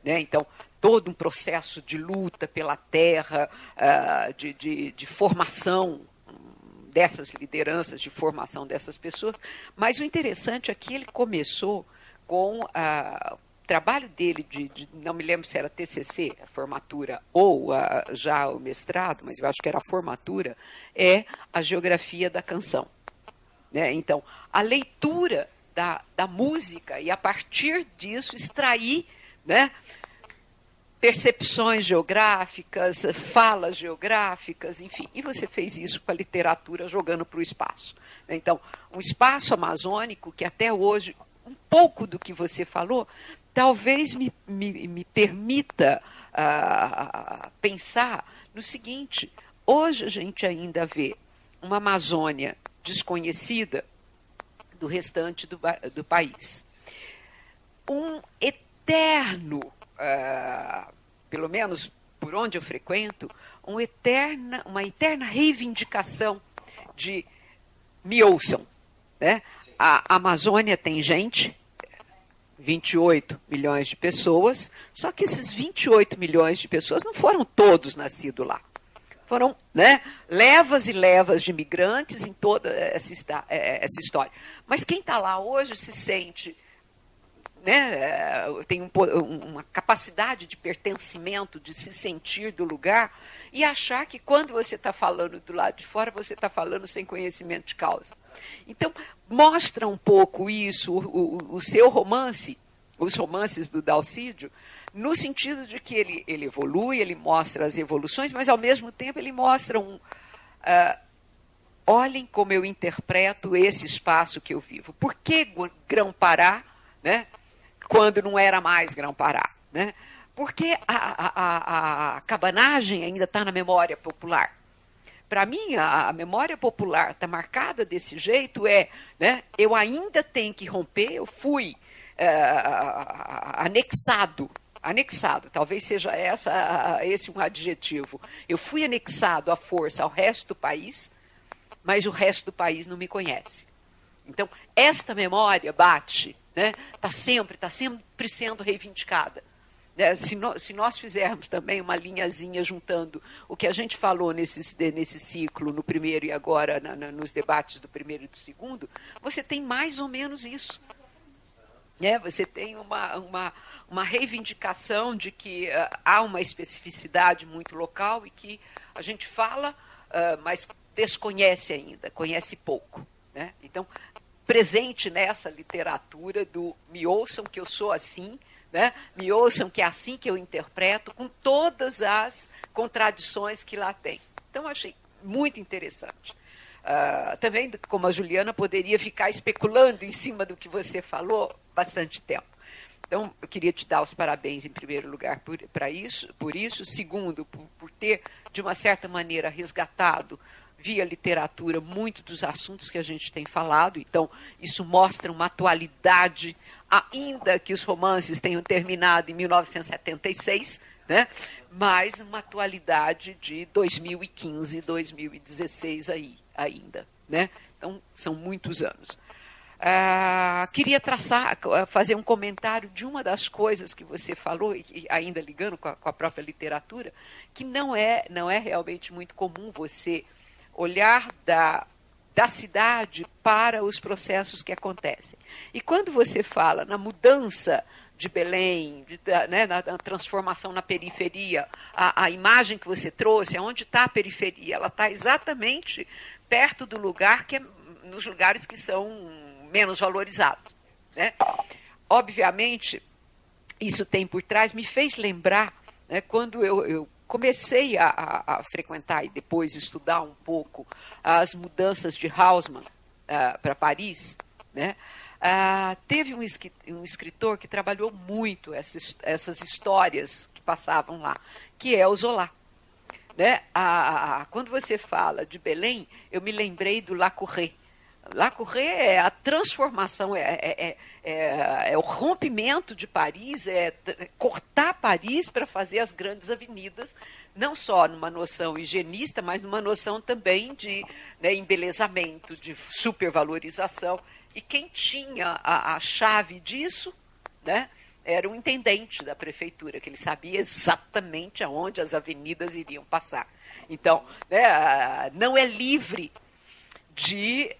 S5: né? Então, todo um processo de luta pela terra, de formação dessas lideranças, de formação dessas pessoas. Mas o interessante é que ele começou com o trabalho dele, não me lembro se era TCC, a formatura, ou já o mestrado, mas eu acho que era a formatura, é a geografia da canção, né? Então, a leitura da música e, a partir disso, extrair, né, percepções geográficas, falas geográficas, enfim. E você fez isso com a literatura, jogando para o espaço. Então, um espaço amazônico que até hoje, um pouco do que você falou, talvez me permita pensar no seguinte: hoje a gente ainda vê uma Amazônia desconhecida do restante do país. Um eterno, pelo menos por onde eu frequento, uma eterna reivindicação de me ouçam, né? A Amazônia tem gente, 28 milhões de pessoas, só que esses 28 milhões de pessoas não foram todos nascidos lá. Foram, né, levas e levas de imigrantes em toda essa história. Mas quem está lá hoje se sente, né, tem uma capacidade de pertencimento, de se sentir do lugar, e achar que quando você está falando do lado de fora, você está falando sem conhecimento de causa. Então, mostra um pouco isso, o seu romance, os romances do Dalcídio, no sentido de que ele evolui, ele mostra as evoluções, mas, ao mesmo tempo, ele mostra olhem como eu interpreto esse espaço que eu vivo. Por que Grão-Pará, né, quando não era mais Grão-Pará? Né? Porque a cabanagem ainda está na memória popular. Para mim, a memória popular está marcada desse jeito, né, eu ainda tenho que romper, eu fui anexado, talvez seja esse um adjetivo. Eu fui anexado à força ao resto do país, mas o resto do país não me conhece. Então, esta memória bate, né, está sempre sendo reivindicada. Se nós fizermos também uma linhazinha juntando o que a gente falou nesse ciclo, no primeiro e agora nos debates do primeiro e do segundo, você tem mais ou menos isso. Você tem uma reivindicação de que há uma especificidade muito local e que a gente fala, mas desconhece ainda, conhece pouco. Né? Então, presente nessa literatura do me ouçam que eu sou assim, né? Me ouçam que é assim que eu interpreto, com todas as contradições que lá tem. Então, achei muito interessante. Também, como a Juliana, poderia ficar especulando em cima do que você falou bastante tempo. Então, eu queria te dar os parabéns, em primeiro lugar, por isso. Segundo, por ter, de uma certa maneira, resgatado, via literatura, muito dos assuntos que a gente tem falado. Então, isso mostra uma atualidade, ainda que os romances tenham terminado em 1976, né? Mas uma atualidade de 2015, 2016 ainda. Né? Então, são muitos anos. Queria fazer um comentário de uma das coisas que você falou, e ainda ligando com a própria literatura, que não é realmente muito comum você olhar da cidade para os processos que acontecem. E quando você fala na mudança de Belém, né, na transformação na periferia, a imagem que você trouxe, onde está a periferia, ela está exatamente perto do lugar nos lugares que são menos valorizados. Né? Obviamente, isso tem por trás, me fez lembrar, né, quando eu comecei a frequentar e depois estudar um pouco as mudanças de Haussmann para Paris, né? Teve um escritor que trabalhou muito essas histórias que passavam lá, que é o Zola. Né? Quando você fala de Belém, eu me lembrei do Lacourré. Lacourré é a transformação, é o rompimento de Paris, é cortar Paris para fazer as grandes avenidas, não só numa noção higienista, mas numa noção também de, né, embelezamento, de supervalorização. E quem tinha a chave disso, né, era o intendente da prefeitura, que ele sabia exatamente aonde as avenidas iriam passar. Então, né, não é livre de...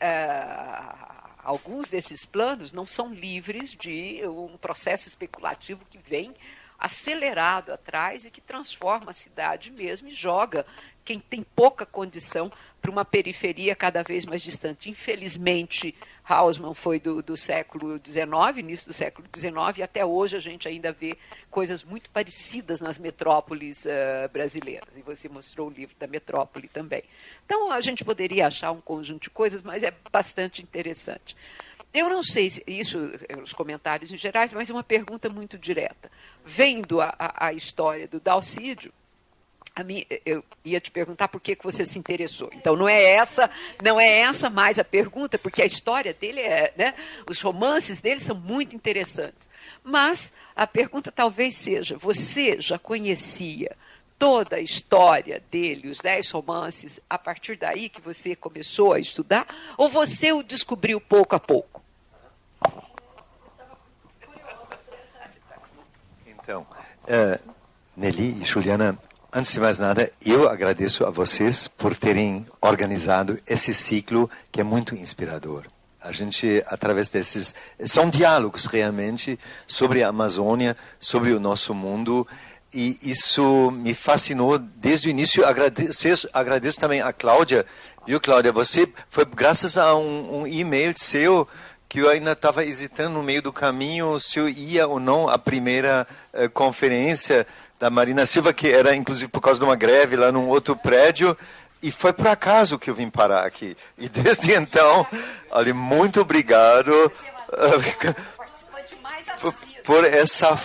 S5: alguns desses planos não são livres de um processo especulativo que vem acelerado atrás e que transforma a cidade mesmo e joga quem tem pouca condição para uma periferia cada vez mais distante. Infelizmente, Haussmann foi do século XIX, início do século XIX, e até hoje a gente ainda vê coisas muito parecidas nas metrópoles brasileiras. E você mostrou o livro da metrópole também. Então, a gente poderia achar um conjunto de coisas, mas é bastante interessante. Eu não sei se isso, os comentários em gerais, mas é uma pergunta muito direta. Vendo a história do Dalcídio, eu ia te perguntar por que você se interessou. Então, não é essa mais a pergunta, porque a história dele né, os romances dele são muito interessantes. Mas a pergunta talvez seja, você já conhecia toda a história dele, os 10 romances, a partir daí que você começou a estudar, ou você o descobriu pouco a pouco?
S2: Então, Nelly e Juliana, antes de mais nada, eu agradeço a vocês por terem organizado esse ciclo que é muito inspirador. A gente, através desses... São diálogos, realmente, sobre a Amazônia, sobre o nosso mundo, e isso me fascinou desde o início. Agradeço também a Cláudia. Viu, Cláudia? Foi graças a um e-mail seu que eu ainda estava hesitando no meio do caminho se eu ia ou não à primeira conferência da Marina Silva, que era inclusive por causa de uma greve lá num outro prédio, e foi por acaso que eu vim parar aqui. E desde então, olha, muito obrigado por essa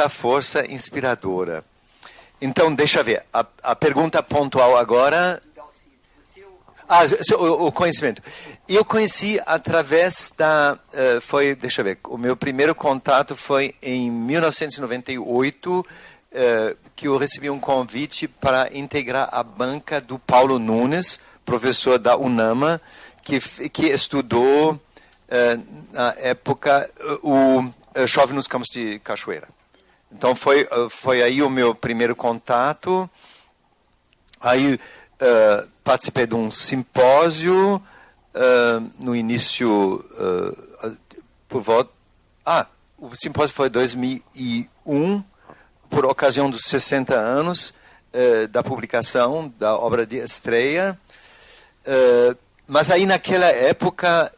S2: força inspiradora. Então, deixa eu ver, a pergunta pontual agora... o conhecimento. Eu conheci através deixa eu ver, o meu primeiro contato foi em 1998, que eu recebi um convite para integrar a banca do Paulo Nunes, professor da UNAMA, que estudou, na época, o Chove nos Campos de Cachoeira. Então, foi aí o meu primeiro contato. Aí... participei de um simpósio no início, o simpósio foi em 2001, por ocasião dos 60 anos da publicação da obra de estreia. Mas aí naquela época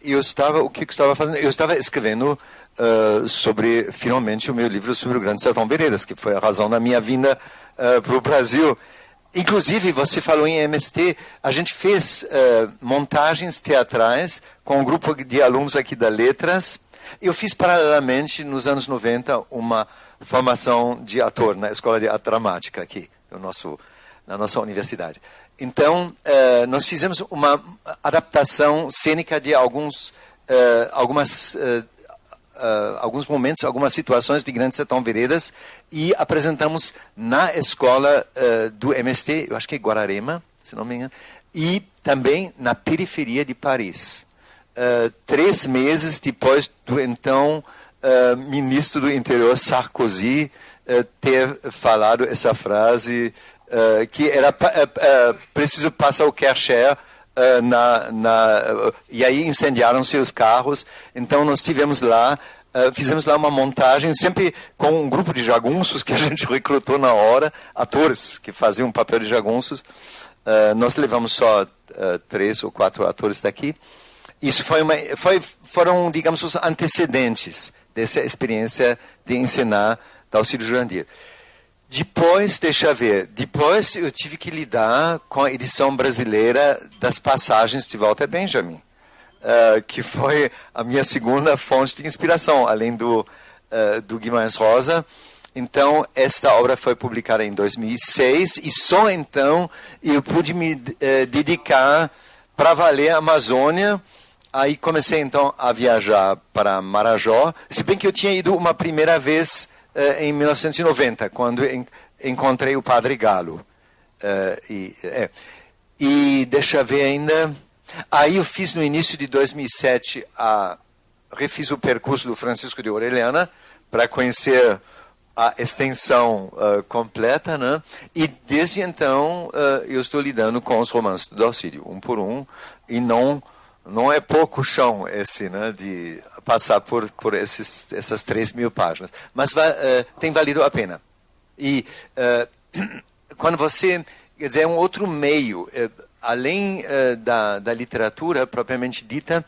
S2: o que eu estava fazendo? Eu estava escrevendo sobre, finalmente, o meu livro sobre o Grande Sertão Veredas, que foi a razão da minha vinda para o Brasil. Inclusive, você falou em MST, a gente fez montagens teatrais com um grupo de alunos aqui da Letras. Eu fiz paralelamente, nos anos 90, uma formação de ator na Escola de Arte Dramática aqui, na nossa universidade. Então, nós fizemos uma adaptação cênica de alguns momentos, algumas situações de Grande Sertão Veredas e apresentamos na escola do MST, eu acho que é Guararema, se não me engano, e também na periferia de Paris. 3 meses depois do então ministro do Interior Sarkozy ter falado essa frase que era preciso passar o Kercher e aí incendiaram-se os carros. Então nós tivemos lá, fizemos lá uma montagem, sempre com um grupo de jagunços que a gente recrutou na hora, atores que faziam o papel de jagunços. Nós levamos só 3 ou 4 atores daqui. Isso foram, digamos, os antecedentes dessa experiência de encenar Dalcídio Jurandir. Depois, deixa eu ver, depois eu tive que lidar com a edição brasileira das Passagens de Walter Benjamin, que foi a minha segunda fonte de inspiração, além do Guimarães Rosa. Então, esta obra foi publicada em 2006 e só então eu pude me dedicar para valer a Amazônia. Aí comecei então a viajar para Marajó, se bem que eu tinha ido uma primeira vez em 1990, quando encontrei o Padre Galo. E deixa eu ver ainda... Aí eu fiz no início de 2007, refiz o percurso do Francisco de Orellana, para conhecer a extensão completa, né? E desde então eu estou lidando com os romances do Dalcídio, um por um, e não é pouco chão esse, né, de passar por essas 3.000 páginas. Mas tem valido a pena. E quando você... Quer dizer, é um outro meio. Além da literatura propriamente dita,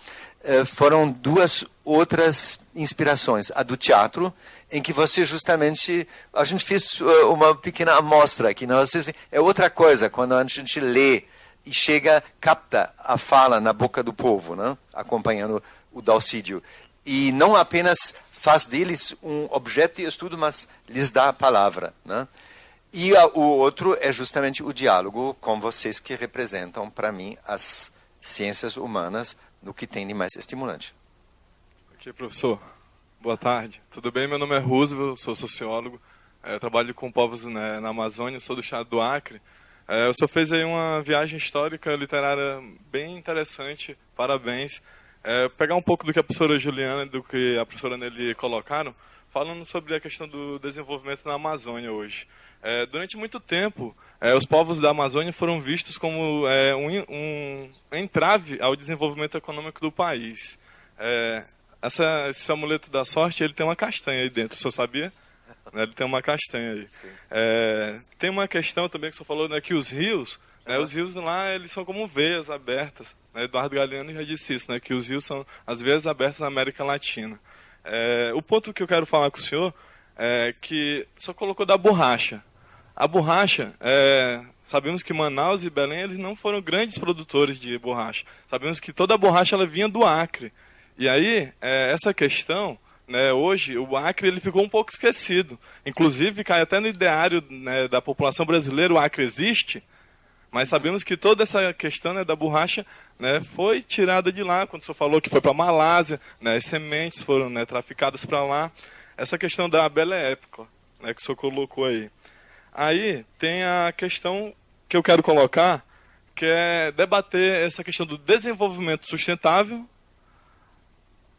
S2: foram 2 outras inspirações. A do teatro, em que você justamente... A gente fez uma pequena amostra aqui. Né? É outra coisa quando a gente lê e capta a fala na boca do povo, né? Acompanhando o Dalcídio. E não apenas faz deles um objeto de estudo, mas lhes dá a palavra, né? E o outro é justamente o diálogo com vocês que representam, para mim, as ciências humanas no que tem de mais estimulante.
S8: Ok, professor. Boa tarde. Tudo bem? Meu nome é Roosevelt, sou sociólogo. Trabalho com povos na Amazônia, sou do estado do Acre. O senhor fez aí uma viagem histórica, literária bem interessante, parabéns. Pegar um pouco do que a professora Juliana e do que a professora Nelly colocaram, falando sobre a questão do desenvolvimento na Amazônia hoje. Durante muito tempo, os povos da Amazônia foram vistos como um entrave ao desenvolvimento econômico do país. Esse amuleto da sorte, ele tem uma castanha aí dentro, o senhor sabia? Ele tem uma castanha aí. Tem uma questão também que o senhor falou, né, que os rios Né? Os rios lá, eles são como veias abertas. Né? Eduardo Galeano já disse isso, né? Que os rios são as veias abertas na América Latina. O ponto que eu quero falar com o senhor é que só colocou da borracha. A borracha, sabemos que Manaus e Belém eles não foram grandes produtores de borracha. Sabemos que toda a borracha ela vinha do Acre. E aí, essa questão, né, hoje, o Acre ele ficou um pouco esquecido. Inclusive, cai até no ideário, né, da população brasileira, o Acre existe, mas sabemos que toda essa questão, né, da borracha, né, foi tirada de lá, quando o senhor falou que foi para a Malásia, né, as sementes foram, né, traficadas para lá. Essa questão da Belle Époque, né, que o senhor colocou aí. Aí tem a questão que eu quero colocar, que é debater essa questão do desenvolvimento sustentável,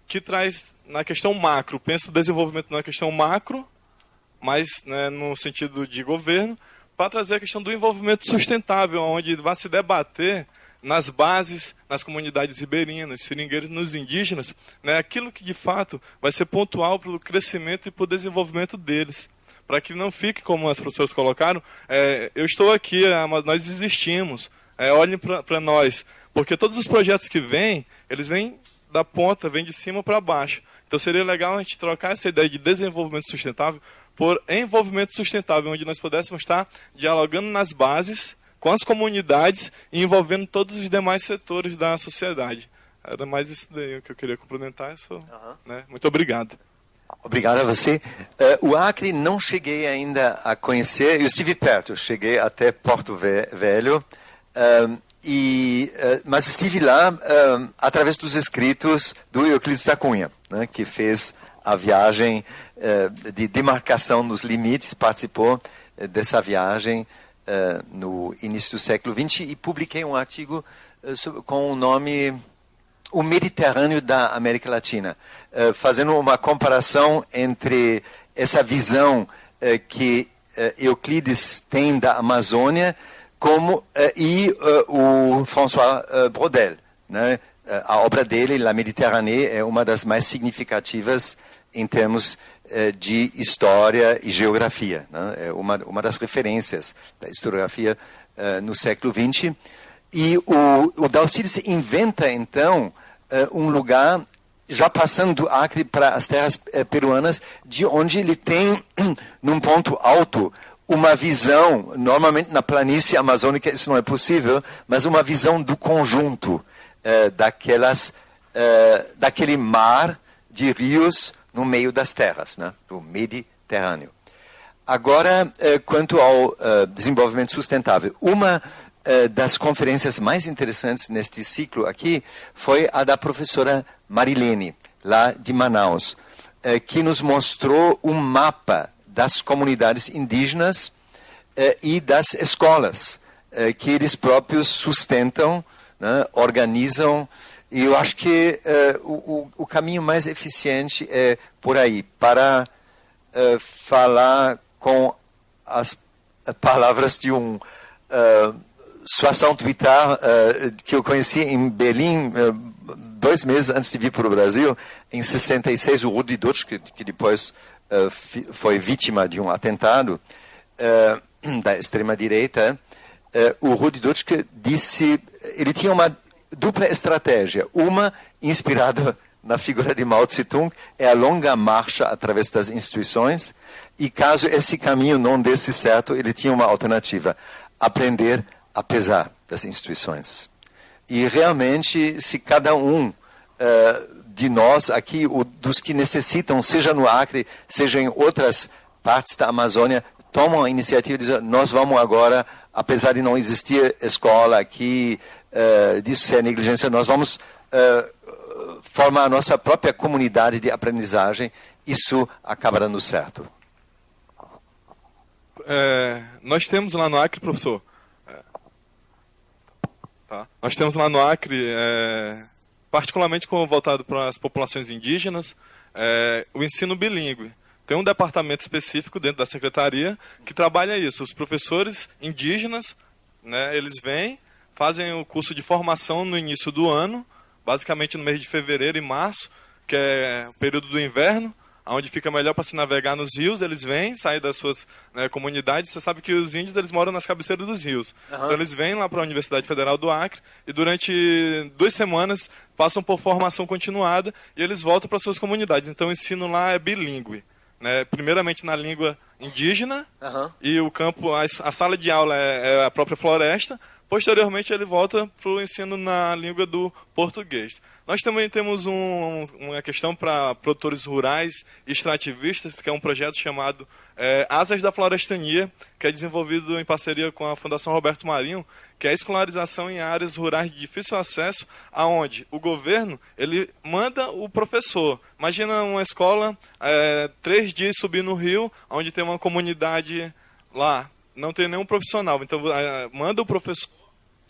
S8: que traz na questão macro. Penso o desenvolvimento na questão macro, mas, né, no sentido de governo, para trazer a questão do envolvimento sustentável, onde vai se debater nas bases, nas comunidades ribeirinhas, seringueiros, nos indígenas, né, aquilo que de fato vai ser pontual para o crescimento e para o desenvolvimento deles. Para que não fique, como as professoras colocaram, eu estou aqui, mas nós existimos, olhem para nós. Porque todos os projetos que vêm, eles vêm da ponta, vêm de cima para baixo. Então seria legal a gente trocar essa ideia de desenvolvimento sustentável por envolvimento sustentável, onde nós pudéssemos estar dialogando nas bases, com as comunidades e envolvendo todos os demais setores da sociedade. Era mais isso daí que eu queria complementar. Né? Muito obrigado.
S2: Obrigado a você. O Acre não cheguei ainda a conhecer, eu estive perto, eu cheguei até Porto Velho, mas estive lá através dos escritos do Euclides da Cunha, né, que fez a viagem de demarcação dos limites, participou dessa viagem no início do século XX e publiquei um artigo com o nome O Mediterrâneo da América Latina, fazendo uma comparação entre essa visão que Euclides tem da Amazônia e o François Braudel. Né? A obra dele, La Méditerranée, é uma das mais significativas em termos de história e geografia. Né? É uma das referências da historiografia no século XX. E o Dalcides inventa, então, um lugar, já passando do Acre para as terras peruanas, de onde ele tem, num ponto alto, uma visão, normalmente na planície amazônica isso não é possível, mas uma visão do conjunto daquele mar de rios no meio das terras, né, do Mediterrâneo. Agora, quanto ao desenvolvimento sustentável, uma das conferências mais interessantes neste ciclo aqui foi a da professora Marilene, lá de Manaus, que nos mostrou um mapa das comunidades indígenas e das escolas, que eles próprios sustentam, né, organizam, e eu acho que o caminho mais eficiente é por aí, para falar com as palavras de um Soissons Vitar, que eu conheci em Berlim 2 meses antes de vir para o Brasil, em 66, o Rudi Dutschke, que depois foi vítima de um atentado da extrema-direita. O Rudi Dutschke disse, ele tinha uma dupla estratégia, uma inspirada na figura de Mao Tse-tung, é a longa marcha através das instituições, e caso esse caminho não desse certo, ele tinha uma alternativa, aprender apesar das instituições. E realmente, se cada um de nós aqui, dos que necessitam, seja no Acre, seja em outras partes da Amazônia, tomam a iniciativa de dizer, nós vamos agora, apesar de não existir escola aqui, disso ser negligência, nós vamos formar a nossa própria comunidade de aprendizagem, isso acaba dando certo.
S8: Nós temos lá no Acre, professor, nós temos lá no Acre, particularmente voltado para as populações indígenas, o ensino bilíngue. Tem um departamento específico dentro da secretaria que trabalha isso. Os professores indígenas, né, eles vêm, fazem o curso de formação no início do ano, basicamente no mês de fevereiro e março, que é o período do inverno. onde fica melhor para se navegar nos rios, eles vêm, saem das suas, né, comunidades. Você sabe que os índios eles moram nas cabeceiras dos rios. Então eles vêm lá para a Universidade Federal do Acre e durante 2 semanas passam por formação continuada e eles voltam para suas comunidades. Então o ensino lá é bilíngue, né? Primeiramente na língua indígena, e o campo, a sala de aula é a própria floresta. Posteriormente ele volta para o ensino na língua do português. Nós também temos uma questão para produtores rurais e extrativistas, que é um projeto chamado Asas da Florestania, que é desenvolvido em parceria com a Fundação Roberto Marinho, que é a escolarização em áreas rurais de difícil acesso, aonde o governo ele manda o professor. Imagina uma escola, 3 dias subir no rio, onde tem uma comunidade lá, não tem nenhum profissional. Então manda o professor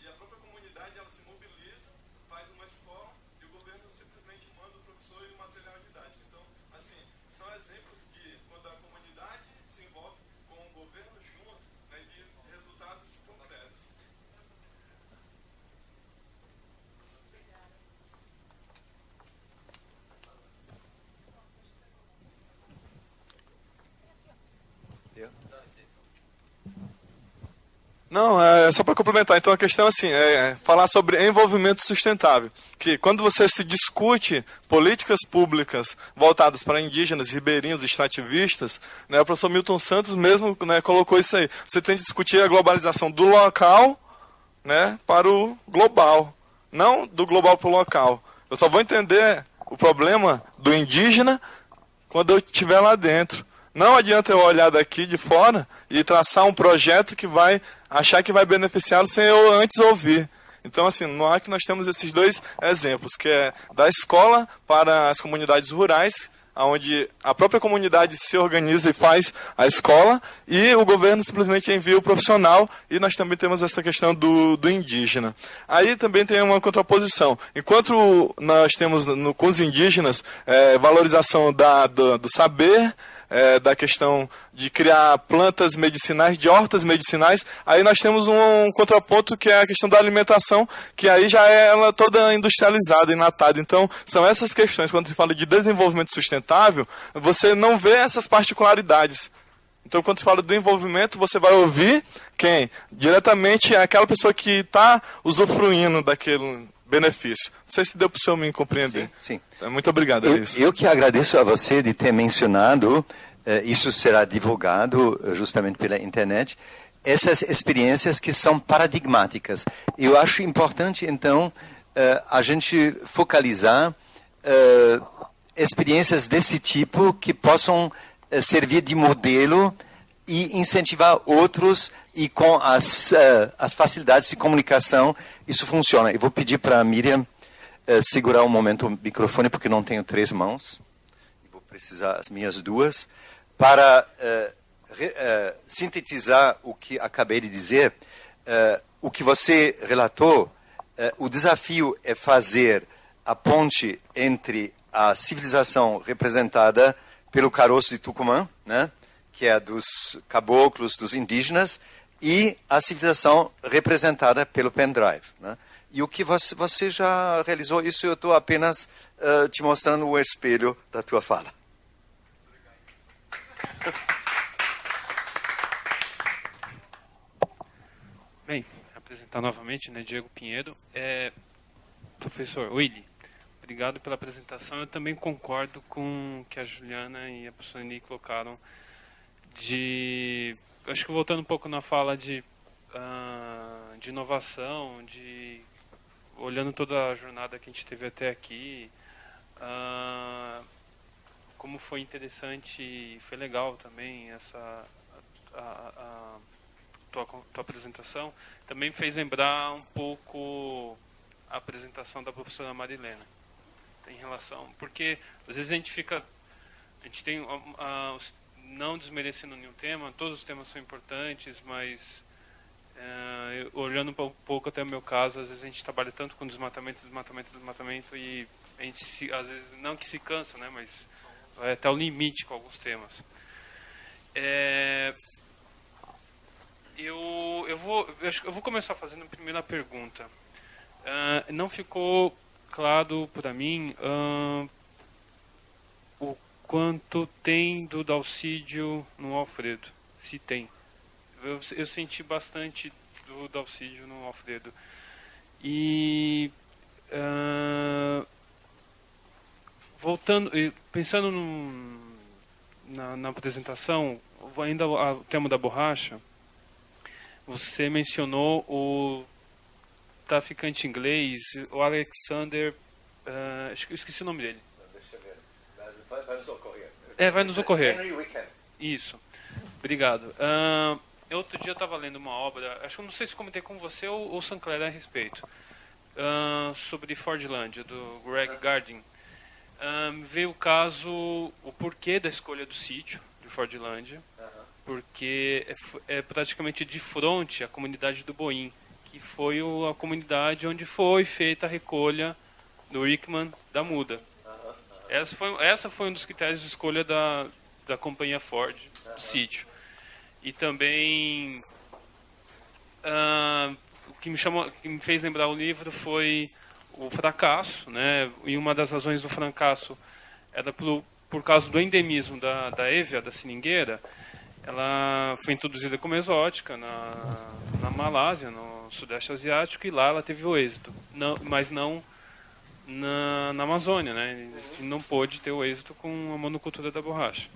S8: e a própria comunidade ela se mobiliza, faz uma escola e o governo simplesmente manda o professor e o material didático. Então, assim, são exemplos de quando a comunidade se envolve com o governo junto, né, de resultados concretos. Não, é só para complementar. Então a questão assim, é falar sobre envolvimento sustentável. Que quando você se discute políticas públicas voltadas para indígenas, ribeirinhos, extrativistas, né, o professor Milton Santos mesmo, né, colocou isso aí. Você tem que discutir a globalização do local, né, para o global, não do global para o local. Eu só vou entender o problema do indígena quando eu estiver lá dentro. Não adianta eu olhar daqui de fora e traçar um projeto que vai achar que vai beneficiá-lo sem eu antes ouvir. Então, assim, no Acre nós temos esses 2 exemplos, que é da escola para as comunidades rurais, onde a própria comunidade se organiza e faz a escola, e o governo simplesmente envia o profissional, e nós também temos essa questão do indígena. Aí também tem uma contraposição. Enquanto nós temos com os indígenas valorização do saber, da questão de criar plantas medicinais, de hortas medicinais, aí nós temos um contraponto que é a questão da alimentação, que aí já é ela toda industrializada, enlatada. Então, são essas questões, quando se fala de desenvolvimento sustentável, você não vê essas particularidades. Então, quando se fala do envolvimento, você vai ouvir quem? Diretamente aquela pessoa que está usufruindo daquele benefício. Não sei se deu para o senhor me compreender.
S2: Sim.
S8: Muito obrigado.
S2: Eu que agradeço a você de ter mencionado, isso será divulgado justamente pela internet, essas experiências que são paradigmáticas. Eu acho importante, então, a gente focalizar experiências desse tipo que possam servir de modelo e incentivar outros, e com as facilidades de comunicação, isso funciona. Eu vou pedir para a Miriam segurar um momento o microfone, porque não tenho 3 mãos. Eu vou precisar as minhas 2. Para sintetizar o que acabei de dizer, o que você relatou, o desafio é fazer a ponte entre a civilização representada pelo caroço de Tucumã, né, que é dos caboclos, dos indígenas, e a civilização representada pelo pendrive, né? E o que você já realizou, isso eu estou apenas te mostrando o espelho da tua fala.
S4: Bem, apresentar novamente, né, Diego Pinheiro. Professor Willy, obrigado pela apresentação. Eu também concordo com o que a Juliana e a professora Nini colocaram acho que voltando um pouco na fala de inovação, olhando toda a jornada que a gente teve até aqui, como foi interessante e foi legal também a tua apresentação, também fez lembrar um pouco a apresentação da professora Marilena, em relação, porque às vezes a gente tem não desmerecendo nenhum tema, todos os temas são importantes, mas olhando um pouco até o meu caso, às vezes a gente trabalha tanto com desmatamento, e a gente às vezes não que se cansa, né, mas vai até o limite com alguns temas. Eu vou começar fazendo a primeira pergunta. Não ficou claro para mim quanto tem do Dalcídio no Alfredo, se tem. Eu senti bastante do Dalcídio no Alfredo. E voltando, pensando na apresentação, ainda o tema da borracha, você mencionou o traficante inglês, o Alexander, esqueci o nome dele.
S2: Deixa eu ver. Vai nos ocorrer.
S4: Vai nos ocorrer.
S2: Henry Wickham.
S4: Isso. Obrigado. Outro dia eu estava lendo uma obra, acho que não sei se comentei com você ou o Sancler a respeito, sobre Fordlândia, do Greg Gardin. Veio o caso, o porquê da escolha do sítio de Fordlândia, porque é praticamente de frente à comunidade do Boim, que foi a comunidade onde foi feita a recolha do Rickman da muda. Essa foi um dos critérios de escolha da companhia Ford, do sítio. E também o que me fez lembrar o livro foi o fracasso, né? E uma das razões do fracasso era por causa do endemismo da évia, da seringueira. Ela foi introduzida como exótica na Malásia, no Sudeste Asiático, e lá ela teve o êxito, mas não na Amazônia, né? Não pôde ter o êxito com a monocultura da borracha.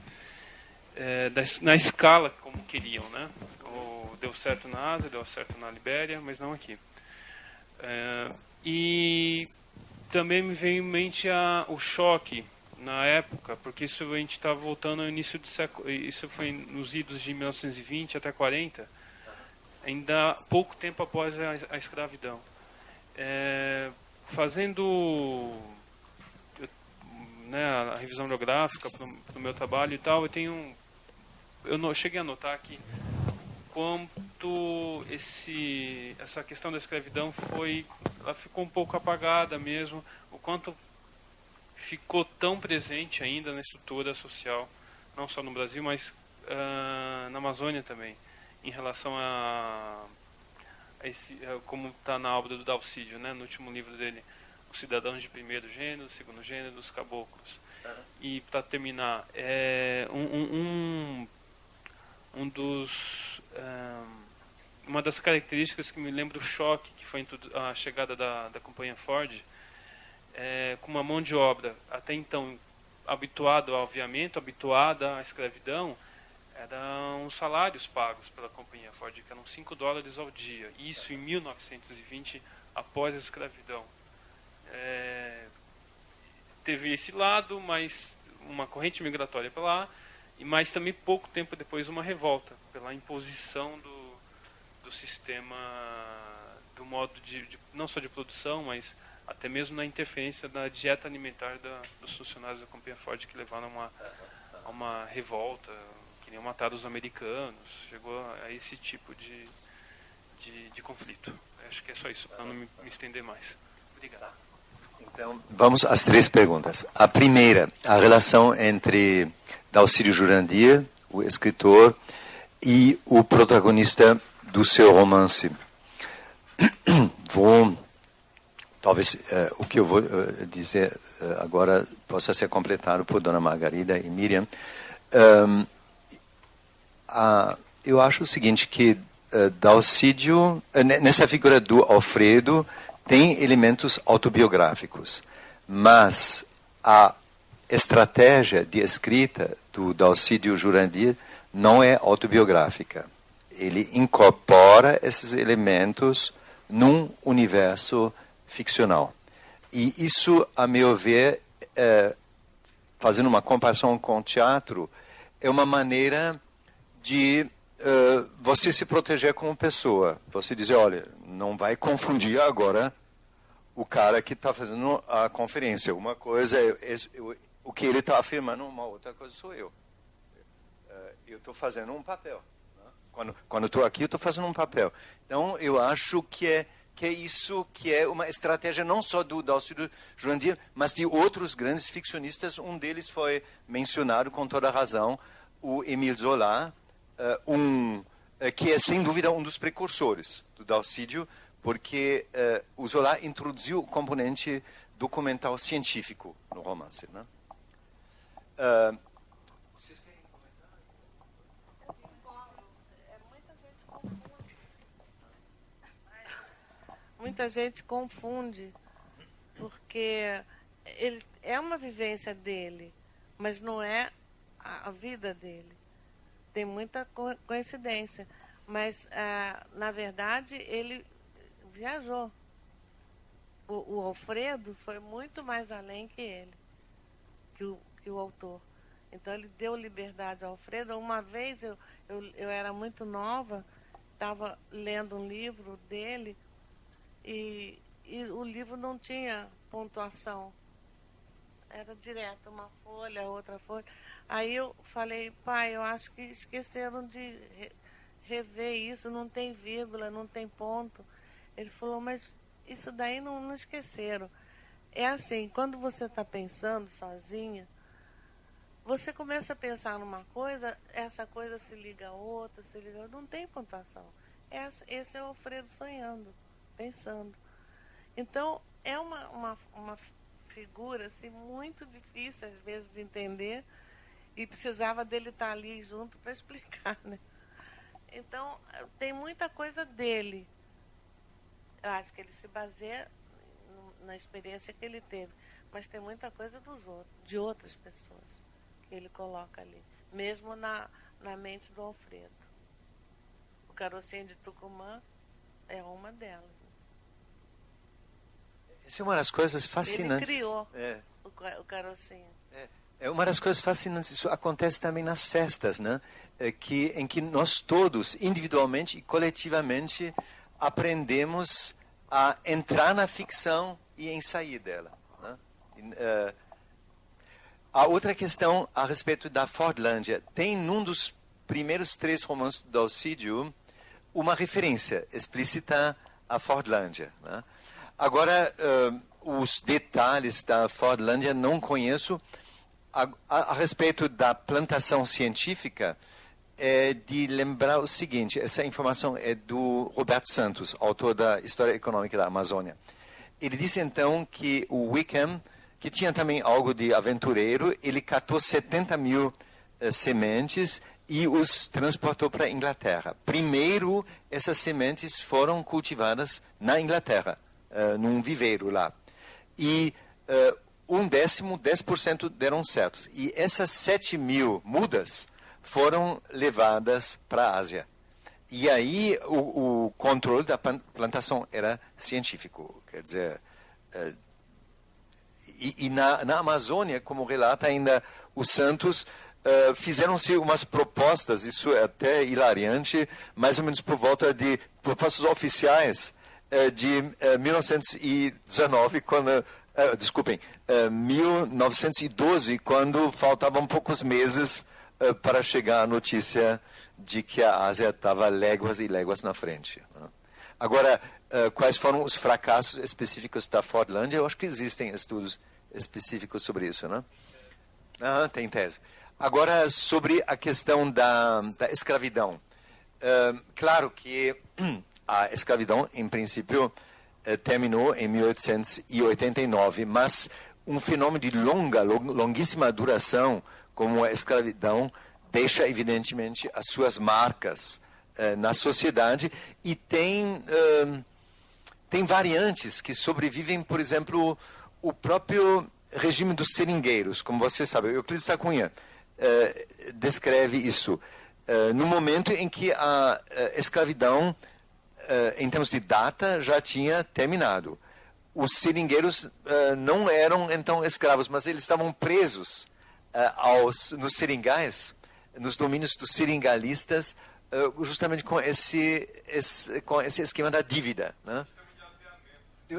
S4: Na escala como queriam, né? Deu certo na Ásia, deu certo na Libéria, mas não aqui. E também me veio em mente o choque na época, porque isso a gente está voltando ao início do século, isso foi nos idos de 1920 até 40, ainda pouco tempo após a escravidão. Fazendo a revisão biográfica para o meu trabalho e tal, eu cheguei a notar que quanto essa questão da escravidão ela ficou um pouco apagada mesmo, o quanto ficou tão presente ainda na estrutura social, não só no Brasil, mas na Amazônia também, em relação a como está na obra do Dalcídio, né, no último livro dele, Os Cidadãos de Primeiro Gênero, Segundo Gênero, os Caboclos. E para terminar, uma das características que me lembra o choque que foi a chegada da companhia Ford, com uma mão de obra até então habituada ao aviamento, habituada à escravidão, eram os salários pagos pela companhia Ford, que eram $5 ao dia. Isso em 1920, após a escravidão. Teve esse lado, mas uma corrente migratória para lá, mas também pouco tempo depois uma revolta pela imposição do sistema, do modo não só de produção, mas até mesmo na interferência da dieta alimentar dos funcionários da companhia Ford, que levaram a uma revolta, queriam matar os americanos, chegou a esse tipo de conflito. Acho que é só isso, para não me estender mais. Obrigado.
S2: Então, vamos às 3 perguntas. A primeira, a relação entre Dalcídio Jurandir, o escritor, e o protagonista do seu romance. Talvez o que eu vou dizer agora possa ser completado por Dona Margarida e Miriam. Eu acho o seguinte, que Dalcídio, nessa figura do Alfredo, tem elementos autobiográficos, mas a estratégia de escrita do Dalcídio Jurandir não é autobiográfica. Ele incorpora esses elementos num universo ficcional. E isso, a meu ver, fazendo uma comparação com o teatro, é uma maneira de você se proteger como pessoa. Você dizer, olha, não vai confundir agora o cara que está fazendo a conferência. Uma coisa é o que ele está afirmando, uma outra coisa sou eu. Eu estou fazendo um papel. Né? Quando estou aqui, eu estou fazendo um papel. Então, eu acho que é isso que é uma estratégia não só do Dalcídio Jurandir, mas de outros grandes ficcionistas. Um deles foi mencionado com toda razão, o Émile Zola, que é sem dúvida um dos precursores do Dalcídio, porque o Zola introduziu o componente documental científico no romance. Né? Vocês querem comentar?
S7: Muita gente confunde, porque ele é uma vivência dele, mas não é a vida dele. Tem muita coincidência, mas na verdade ele viajou. O Alfredo foi muito mais além que ele, que o autor. Então ele deu liberdade ao Alfredo. Uma vez eu era muito nova, estava lendo um livro dele e o livro não tinha pontuação. Era direto, uma folha, outra folha. Aí eu falei, pai, eu acho que esqueceram de rever isso, não tem vírgula, não tem ponto. Ele falou, mas isso daí não esqueceram. É assim, quando você está pensando sozinha, você começa a pensar numa coisa, essa coisa se liga a outra, se liga a outra, não tem pontuação. Esse é o Alfredo sonhando, pensando. Então, é uma figura assim, muito difícil, às vezes, de entender, e precisava dele estar ali junto para explicar, né? Então, tem muita coisa dele. Eu acho que ele se baseia na experiência que ele teve, mas tem muita coisa dos outros, de outras pessoas, que ele coloca ali, mesmo na mente do Alfredo. O Carocinho de Tucumã é uma delas.
S2: Essa é uma das coisas fascinantes.
S7: Ele criou o Carocinho.
S2: É uma das coisas fascinantes. Isso acontece também nas festas, né? Em que nós todos, individualmente e coletivamente, aprendemos a entrar na ficção e em sair dela, né? A outra questão a respeito da Fordlândia. Tem num dos primeiros 3 romances do Alcídio uma referência explícita à Fordlândia, né? Agora, os detalhes da Fordlândia não conheço. A respeito da plantação científica, é de lembrar o seguinte, essa informação é do Roberto Santos, autor da História Econômica da Amazônia. Ele disse então que o Wickham, que tinha também algo de aventureiro, ele catou 70 mil sementes e os transportou para a Inglaterra. Primeiro, essas sementes foram cultivadas na Inglaterra, num viveiro lá. E 10% deram certo. E essas 7 mil mudas foram levadas para a Ásia. E aí o controle da plantação era científico. Quer dizer, na Amazônia, como relata ainda o Santos, fizeram-se umas propostas, isso é até hilariante, mais ou menos por volta de propostas oficiais de 1919, quando... 1912, quando faltavam poucos meses para chegar a notícia de que a Ásia estava léguas e léguas na frente, né? Agora, quais foram os fracassos específicos da Fordlândia? Eu acho que existem estudos específicos sobre isso, né? Tem tese. Agora, sobre a questão da escravidão. Claro que a escravidão, em princípio, terminou em 1889, mas um fenômeno de longuíssima duração, como a escravidão, deixa evidentemente as suas marcas na sociedade, e tem variantes que sobrevivem, por exemplo, o próprio regime dos seringueiros, como você sabe, Euclides da Cunha descreve isso, no momento em que a escravidão, em termos de data, já tinha terminado. Os seringueiros não eram, então, escravos, mas eles estavam presos nos seringais, nos domínios dos seringalistas, justamente com esse esquema da dívida, né?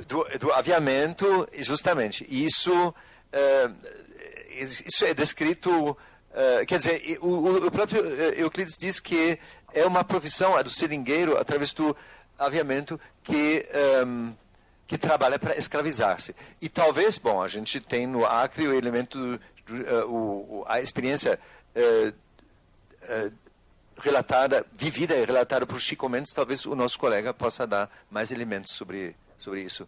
S2: Do aviamento, justamente. E isso é descrito... quer dizer, o próprio Euclides diz que é uma profissão, a do seringueiro, através do aviamento, que trabalha para escravizar-se. E talvez, bom, a gente tem no Acre o elemento, a experiência vivida e relatada por Chico Mendes, talvez o nosso colega possa dar mais elementos sobre isso.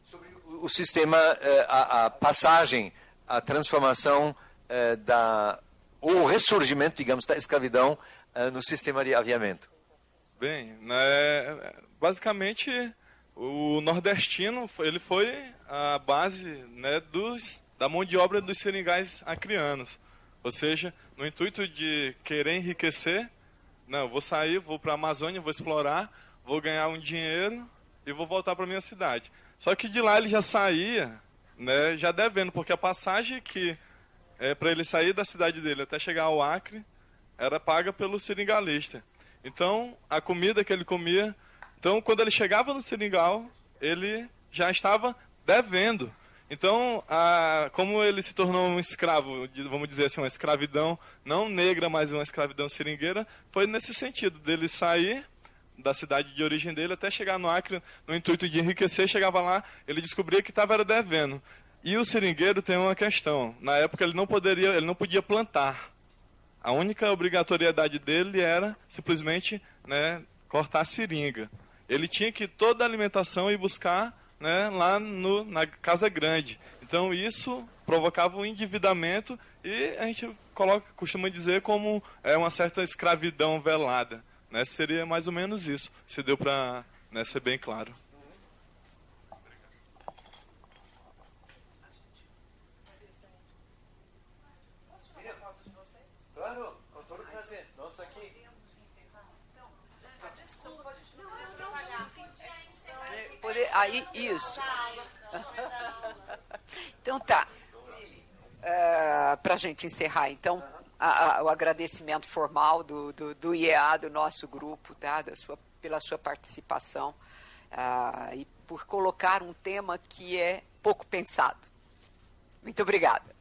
S2: Sobre o sistema, a passagem a transformação o ressurgimento, digamos, da escravidão no sistema de aviamento?
S8: Bem, basicamente o nordestino ele foi a base, né, da mão de obra dos seringais acrianos. Ou seja, no intuito de querer enriquecer, não, vou sair, vou para a Amazônia, vou explorar, vou ganhar um dinheiro e vou voltar para minha cidade. Só que de lá ele já saía, né, já devendo, porque a passagem que para ele sair da cidade dele até chegar ao Acre era paga pelo seringalista. Então, a comida que ele comia, então quando ele chegava no seringal, ele já estava devendo. Então, como ele se tornou um escravo, vamos dizer assim, uma escravidão não negra, mas uma escravidão seringueira, foi nesse sentido, dele sair da cidade de origem dele até chegar no Acre, no intuito de enriquecer, chegava lá, ele descobria que estava devendo. E o seringueiro tem uma questão, na época ele não podia plantar. A única obrigatoriedade dele era simplesmente, né, cortar a seringa. Ele tinha que toda a alimentação ir buscar, né, lá na casa grande. Então isso provocava um endividamento e a gente costuma dizer como uma certa escravidão velada. Né? Seria mais ou menos isso, se deu para, né, ser bem claro.
S2: Claro, com todo prazer. Nossa, aqui.
S5: Aí, isso. Então tá. Para a gente encerrar, então, o agradecimento formal do IEA, do nosso grupo, tá? Pela sua participação e por colocar um tema que é pouco pensado. Muito obrigada.